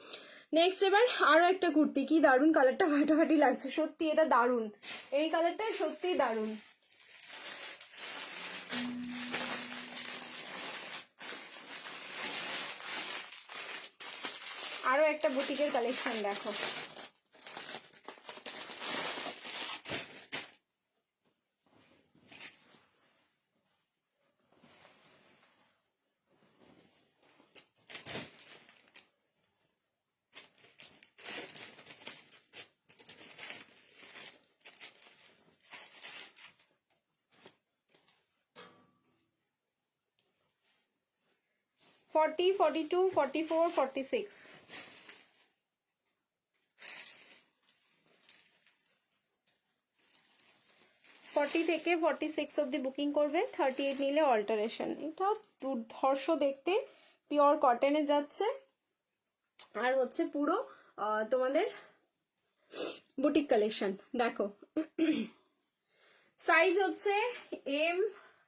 [SPEAKER 1] নেক্সট এবার আরো একটা কুর্তি, কি দারুন কালারটা, ফাটাফাটি লাগছে সত্যি, এটা দারুন, এই কালারটা সত্যি দারুন। আরো একটা বুটিকের কালেকশন দেখো, ফর্টি 42 44 46। 40 থেকে 46 অব্দি বুকিং করবে, 38 নিলে অল্টারেশন। এটা দুর্ধর্ষ দেখতে, পিওর কটনে যাচ্ছে, আর হচ্ছে পুরো তোমাদের বুটিক কালেকশন। দেখো সাইজ হচ্ছে এম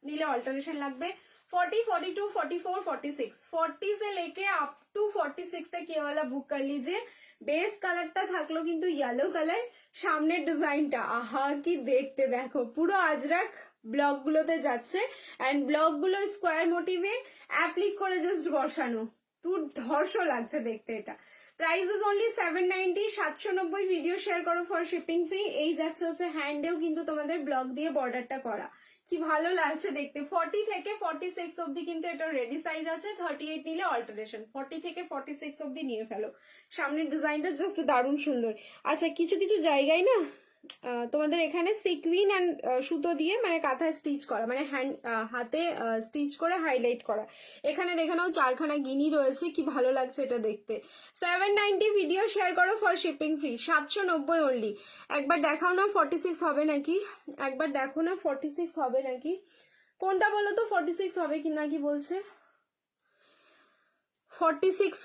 [SPEAKER 1] নিলে অল্টারেশন লাগবে, 40, 42, 44, 46, 40 से लेके अप टू 46 तक ये वाला बुक कर लीजिए। বেস কালারটা থাকলো কিন্তু ইয়েলো কালার, সামনের ডিজাইনটা আহা কি দেখতে, দেখো পুরো আজরাক ব্লক গুলোতে যাচ্ছে এন্ড ব্লক গুলো স্কোয়ার মোটিভে অ্যাপ্লিক করে জাস্ট বসানো, দুর্ধর্ষ লাগছে দেখতে। এটা price is only 790, 790। Video share করো ফর শিপিং ফ্রি। এই যাচ্ছে হচ্ছে হ্যান্ডেও কিন্তু তোমাদের ব্লক দিয়ে বর্ডারটা করা, কি ভালো লাগছে দেখতে। 40 থেকে 46 অব্দি কিন্তু এটা রেডি সাইজ আছে, 38 নিলে অল্টারেশন, 40 থেকে 46 অব্দি নিয়ে ফেলো। সামনের ডিজাইনটা জাস্ট দারুণ সুন্দর। আচ্ছা কিছু কিছু জায়গায় না তোমাদের এখানে সিকুইন অ্যান্ড সুতো দিয়ে মানে কাঁথায় স্টিচ করা, মানে হাতে স্টিচ করে হাইলাইট করা, এখানে এখানেও 4খানা গিনি রয়েছে, কি ভালো লাগছে এটা দেখতে। 790। ভিডিও শেয়ার করো ফর শিপিং ফ্রি। 790 অনলি। একবার দেখাও না 46 হবে নাকি, একবার দেখো না 46 হবে নাকি, কোনটা বলো তো 46 হবে কি নাকি বলছে। 46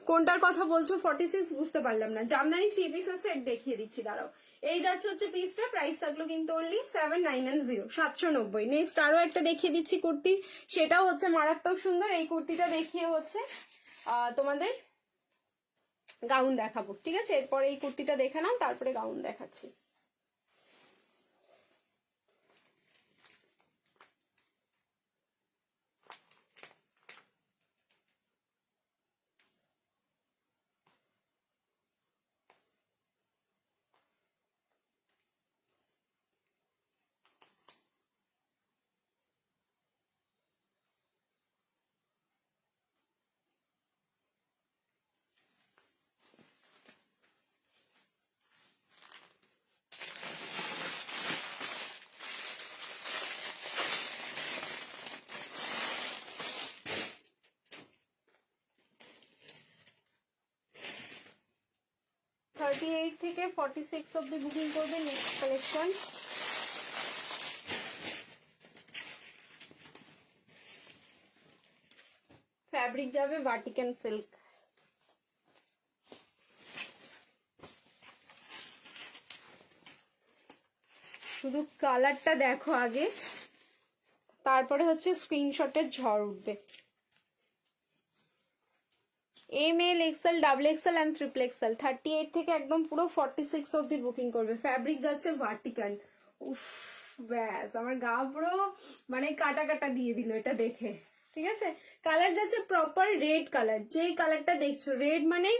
[SPEAKER 1] কোনটার কথা বলছো 46 বুঝতে পারলাম না। জামদানি 3 পিসের সেট দেখিয়ে দিচ্ছি, দাঁড়াও। এই যাচ্ছে হচ্ছে পিসটা, প্রাইস থাকলো কিন্তু অনলি 790, 790। নেক্সট আরো একটা দেখিয়ে দিচ্ছি কুর্তি, সেটাও হচ্ছে মারাত্মক সুন্দর। এই কুর্তিটা দেখিয়ে হচ্ছে তোমাদের গাউন দেখাবো, ঠিক আছে? এরপরে এই কুর্তিটা দেখে নাও, তারপরে গাউন দেখাচ্ছি। থার্টি এইট থেকে 46 অব্দি বুকিং করবে। নেক্সট কালেকশন ফ্যাব্রিক যাবে ভার্টিকান সিল্ক। শুধু কালারটা দেখো আগে, তারপরে হচ্ছে স্ক্রিনশটের ঝড় উঠবে। M L XL double XL and triple XL 38 থেকে একদম পুরো 46 অব্দি বুকিং করবে। ফ্যাব্রিক যাচ্ছে ভার্টিকান। উফ ব্যাস আমার গা পুরো মানে কাটা কাটা দিয়ে দিল এটা দেখে, ঠিক আছে? কালার যাচ্ছে প্রপার রেড কালার, যে কালারটা দেখছো রেড মানে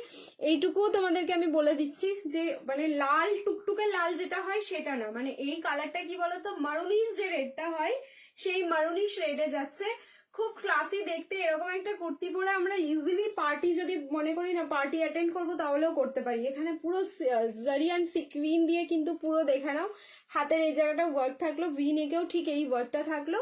[SPEAKER 1] এইটুকু তোমাদেরকে আমি বলে দিচ্ছি যে মানে লাল টুকটুকে লাল যেটা হয় সেটা না, মানে এই কালারটা কি বলতো মারুনিশ যে রেডটা হয় সেই মারুনিশ রেডে যাচ্ছে। খুব ক্লাসি দেখতে, এরকম একটা কুর্তি পরে আমরা ইজিলি পার্টি যদি মনে করি না পার্টি অ্যাটেন্ড করবো তাহলেও করতে পারি। এখানে পুরো জারি অ্যান্ড সিকুইন দিয়ে কিন্তু পুরো দেখে নাও, হাতের এই জায়গাটা ওয়ার্ক থাকলো, ভি নেকেও ঠিক এই ওয়ার্কটা থাকলো।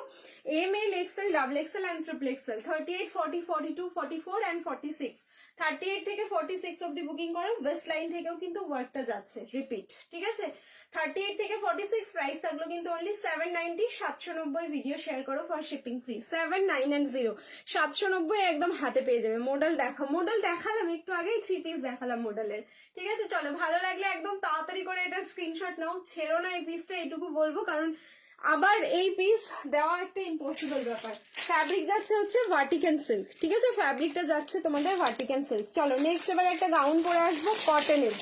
[SPEAKER 1] M L XL double XL and triple XL 38, 40, 42, 44 and 46। 38 থেকে 46 অব্দি বুকিং করো। ওয়েস্ট লাইন থেকেও কিন্তু ওয়ার্কটা যাচ্ছে রিপিট, ঠিক আছে? 38 থেকে 46 প্রাইস থাকলো কিন্তু অনলি 790, 790। ভিডিও শেয়ার করো ফর শিপিং ফ্রি। 790 790 একদম হাতে পেয়ে যাবে। মডেল দেখো, মডেল দেখালাম একটু আগেই, 3 পিস দেখালাম মডেলের, ঠিক আছে? চলো ভালো লাগলে একদম তাড়াতাড়ি করে এটা স্ক্রিনশট নাও, ছেড়ো না এই পিসটা, এইটুকু বলবো, কারণ আবার এই পিস দেওয়া একটা ইম্পসিবল ব্যাপার। ফ্যাব্রিক যাচ্ছে হচ্ছে ভার্টিকান সিল্ক, ঠিক আছে? ফ্যাব্রিকটা যাচ্ছে তোমাদের ভার্টিকান সিল্ক। চলো নেক্সট এবার একটা গাউন পরে আসবো কটনের।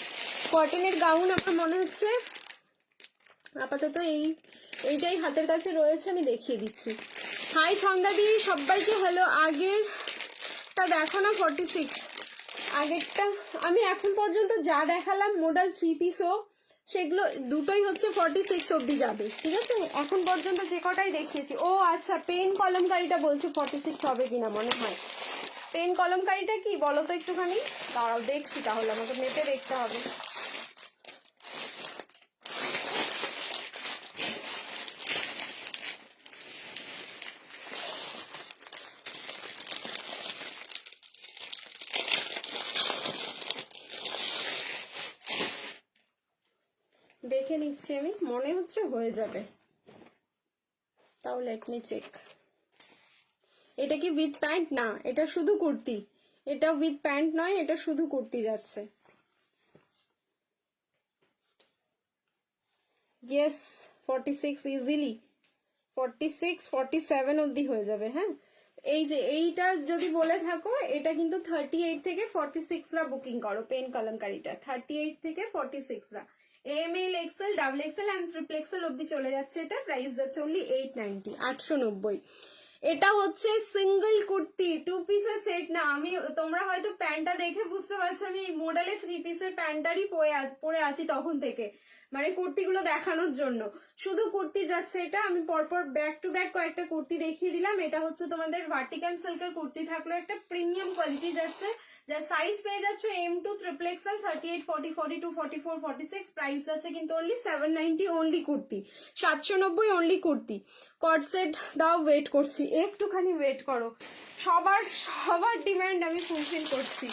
[SPEAKER 1] কটনের গাউন আমার মনে হচ্ছে আপাতত এইটাই হাতের কাছে রয়েছে, আমি দেখিয়ে দিচ্ছি। হাই ছন্দা দি, সবাইকে হ্যালো। আগেরটা দেখো না 46, আগেরটা আমি এখন পর্যন্ত যা দেখালাম মডেল 3 পিসও সেগুলো দুটোই হচ্ছে 46 অব্দি যাবে, ঠিক আছে? এখন পর্যন্ত যে কটাই দেখিয়েছি। ও আচ্ছা, পেন কলমকারিটা বলছো 46 হবে কিনা, মনে হয় পেন কলমকারিটা কি বলো তো একটুখানি, দাঁড়াও দেখছি, তাহলে আমাকে নেটে দেখতে হবে। দেখে নিচ্ছি আমি, মনে হচ্ছে হয়ে যাবে, তাও লেট মি চেক। এটা কি উইথ প্যান্ট? না, এটা শুধু কুর্তি। এটা উইথ প্যান্ট নয়, এটা শুধু কুর্তি যাচ্ছে। ইয়েস 46 ইজিলি, 46 47 অবধি হয়ে যাবে। হ্যাঁ এই যে এইটা যদি বলে থাকো, এটা কিন্তু 38 থেকে 46রা বুকিং করো, পেন কলমকারিটা 38 থেকে 46রা। ML, XL, double XL and triple XL অব্দি চলে যাচ্ছে। এটা প্রাইস যাচ্ছে অনলি 890, 890। এটা হচ্ছে সিঙ্গেল কুর্তি, 2 পিসের সেট না। আমি, তোমরা হয়তো প্যান্টটা দেখে বুঝতে পারছো আমি এই মডেলে 3 পিসের প্যান্টারই পরে আছি তখন থেকে, মানে কুর্তিগুলো দেখানোর জন্য। শুধু কুর্তি যাচ্ছে এটা। আমি পরপর ব্যাক টু ব্যাক কয়েকটা কুর্তি দেখিয়ে দিলাম। এটা হচ্ছে তোমাদের ভার্টিকান সিল্কের কুর্তি থাকলো, একটা প্রিমিয়াম কোয়ালিটি যাচ্ছে, যার সাইজ পেয়ে যাচ্ছে M2 ট্রিপল এক্সেল 38, 40, 42, 44, 46। প্রাইস যাচ্ছে কিন্তু only 790 only kurti, 790 only kurti. কট সেট দাও, ওয়েট করছি, একটুখানি ওয়েট করো। সবার ডিমান্ড আমি ফুলফিল করছি।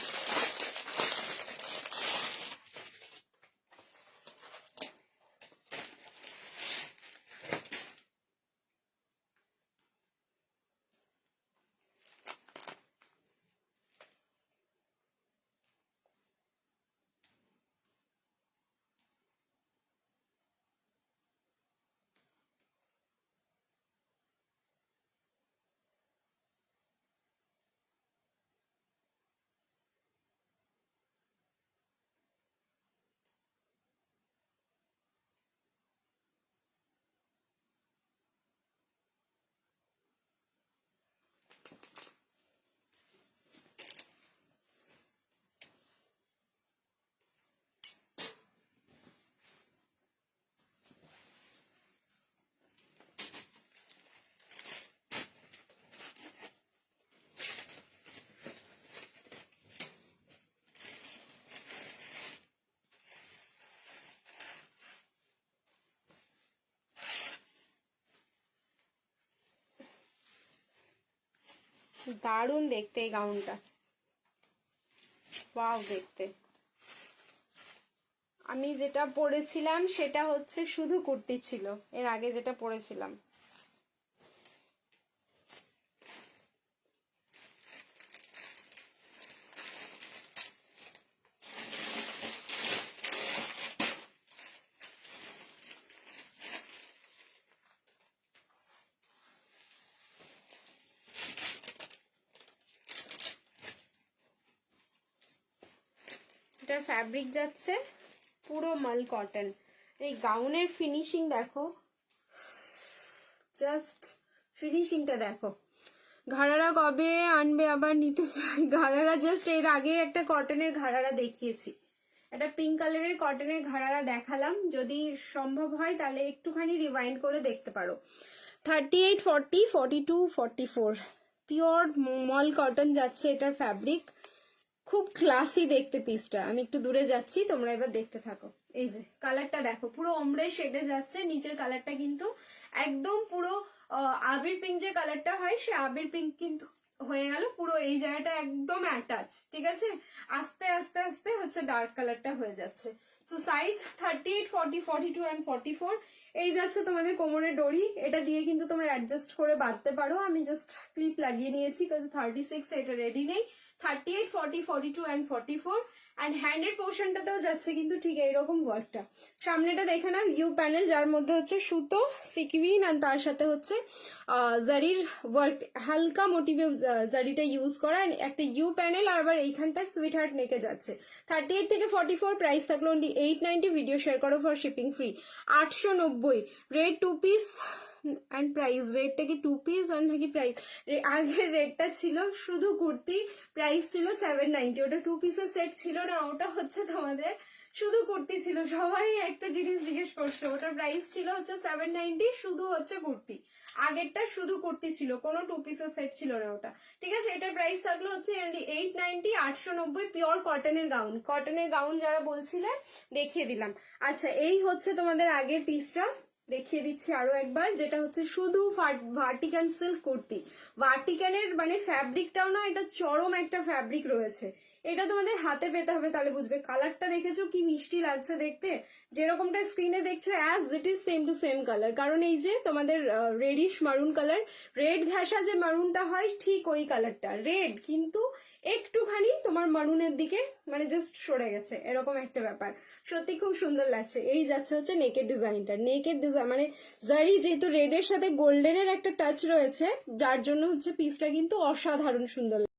[SPEAKER 1] দারুণ দেখতে এই গাউনটা, ওয়াও দেখতে। আমি যেটা পরেছিলাম সেটা হচ্ছে শুধু কুর্তি ছিল, এর আগে যেটা পরেছিলাম। এটার ফ্যাব্রিক যাচ্ছে পুরো মাল কটন। এই গাউনের ফিনিশিং দেখো, জাস্ট ফিনিশিংটা দেখো। ঘাড়ারা কবে আনবে আবার নিতে চাই। ঘাড়ারা জাস্ট এর আগে একটা কটনের ঘাড়ারা দেখিয়েছি, একটা পিঙ্ক কালারের কটনের ঘাড়ারা দেখালাম। যদি সম্ভব হয় তাহলে একটুখানি রিওয়াইন্ড করে দেখতে পারো। 38, 40, 42, 44 পিওর মল কটন যাচ্ছে এটার ফ্যাব্রিক। খুব ক্লাসি দেখতে পিসটা। আমি একটু দূরে যাচ্ছি, তোমরা এবার দেখতে থাকো। এই যে কালারটা দেখো, পুরো ওমরে শেডে যাচ্ছে। নিচের কালারটা কিন্তু একদম পুরো আবির পিঙ্ক যে কালারটা হয় সে আবির পিঙ্ক কিন্তু হয়ে গেল পুরো। এই জায়গাটা একদম অ্যাটাচ, ঠিক আছে। আস্তে আস্তে আস্তে হচ্ছে ডার্ক কালারটা হয়ে যাচ্ছে। তো সাইজ 38, 40, 42 অ্যান্ড 44। এই যাচ্ছে তোমাদের কোমরের দড়ি, এটা দিয়ে কিন্তু তোমরা অ্যাডজাস্ট করে বাঁধতে পারো। আমি জাস্ট ক্লিপ লাগিয়ে নিয়েছি কারণ 36 এটা রেডি নেই। 38, 40, 42 অ্যান্ড 44। অ্যান্ড হ্যান্ডের পোর্শনটাতেও যাচ্ছে কিন্তু ঠিক এইরকম ওয়ার্কটা। সামনেটা দেখে নাও, ইউ প্যানেল, যার মধ্যে হচ্ছে সুতো, সিকুইন আর তার সাথে হচ্ছে জারির ওয়ার্ক, হালকা মোটিভে জারিটা ইউজ করা। একটা ইউ প্যানেল আর আবার এইখানটা সুইট হার্ট নেকে যাচ্ছে। 38 থেকে 44 প্রাইস থাকলো অনলি 890। ভিডিও শেয়ার করো for shipping free. 890 red 2 piece and price. রেটটা কি 2 পিস আর নাকি প্রাইস? আগের রেটটা ছিল শুধু কুর্তি, প্রাইস ছিল 790। ওটা 2 পিসের সেট ছিল না, ওটা হচ্ছে তোমাদের শুধু কুর্তি ছিল। সবাই একটা জিনিস জিজ্ঞেস করছে, ওটার প্রাইস ছিল হচ্ছে 790, শুধু হচ্ছে কুর্তি। আগেরটা শুধু কুর্তি ছিল, কোনো 2 পিসের সেট ছিল না ওটা, ঠিক আছে। এটার প্রাইস থাকলো হচ্ছে 890, 890 পিওর কটনের গাউন। কটনের গাউন যারা বলছিলে দেখিয়ে দিলাম। আচ্ছা, এই হচ্ছে তোমাদের আগের পিসটা, দেখিয়ে দিচ্ছি আরো একবার, যেটা হচ্ছে শুধু ভার্টিকান সিল্ক কুর্তি। ভার্টিকানের মানে ফ্যাব্রিকটাও না, এটা চরম একটা ফ্যাব্রিক রয়েছে। এটা তোমাদের হাতে পেতে হবে, তাহলে বুঝবে। কালারটা দেখেছো কি মিষ্টি লাগছে দেখতে, যেরকমটা স্ক্রিনে দেখছো as it is same to same colour. কারণ এই যে তোমাদের রেডিশ মারুন কালার, রেড ঘেঁষা যে মারুনটা হয় ঠিক ওই কালারটা, রেড কিন্তু একটুখানি তোমার মারুনের দিকে মানে জাস্ট সরে গেছে, এরকম একটা ব্যাপার। সত্যি খুব সুন্দর লাগছে। এই যাচ্ছে হচ্ছে নেকের ডিজাইনটা, নেকের ডিজাইন মানে জারি যেহেতু রেডের সাথে গোল্ডেনের একটা টাচ রয়েছে, যার জন্য হচ্ছে পিসটা কিন্তু অসাধারণ সুন্দর।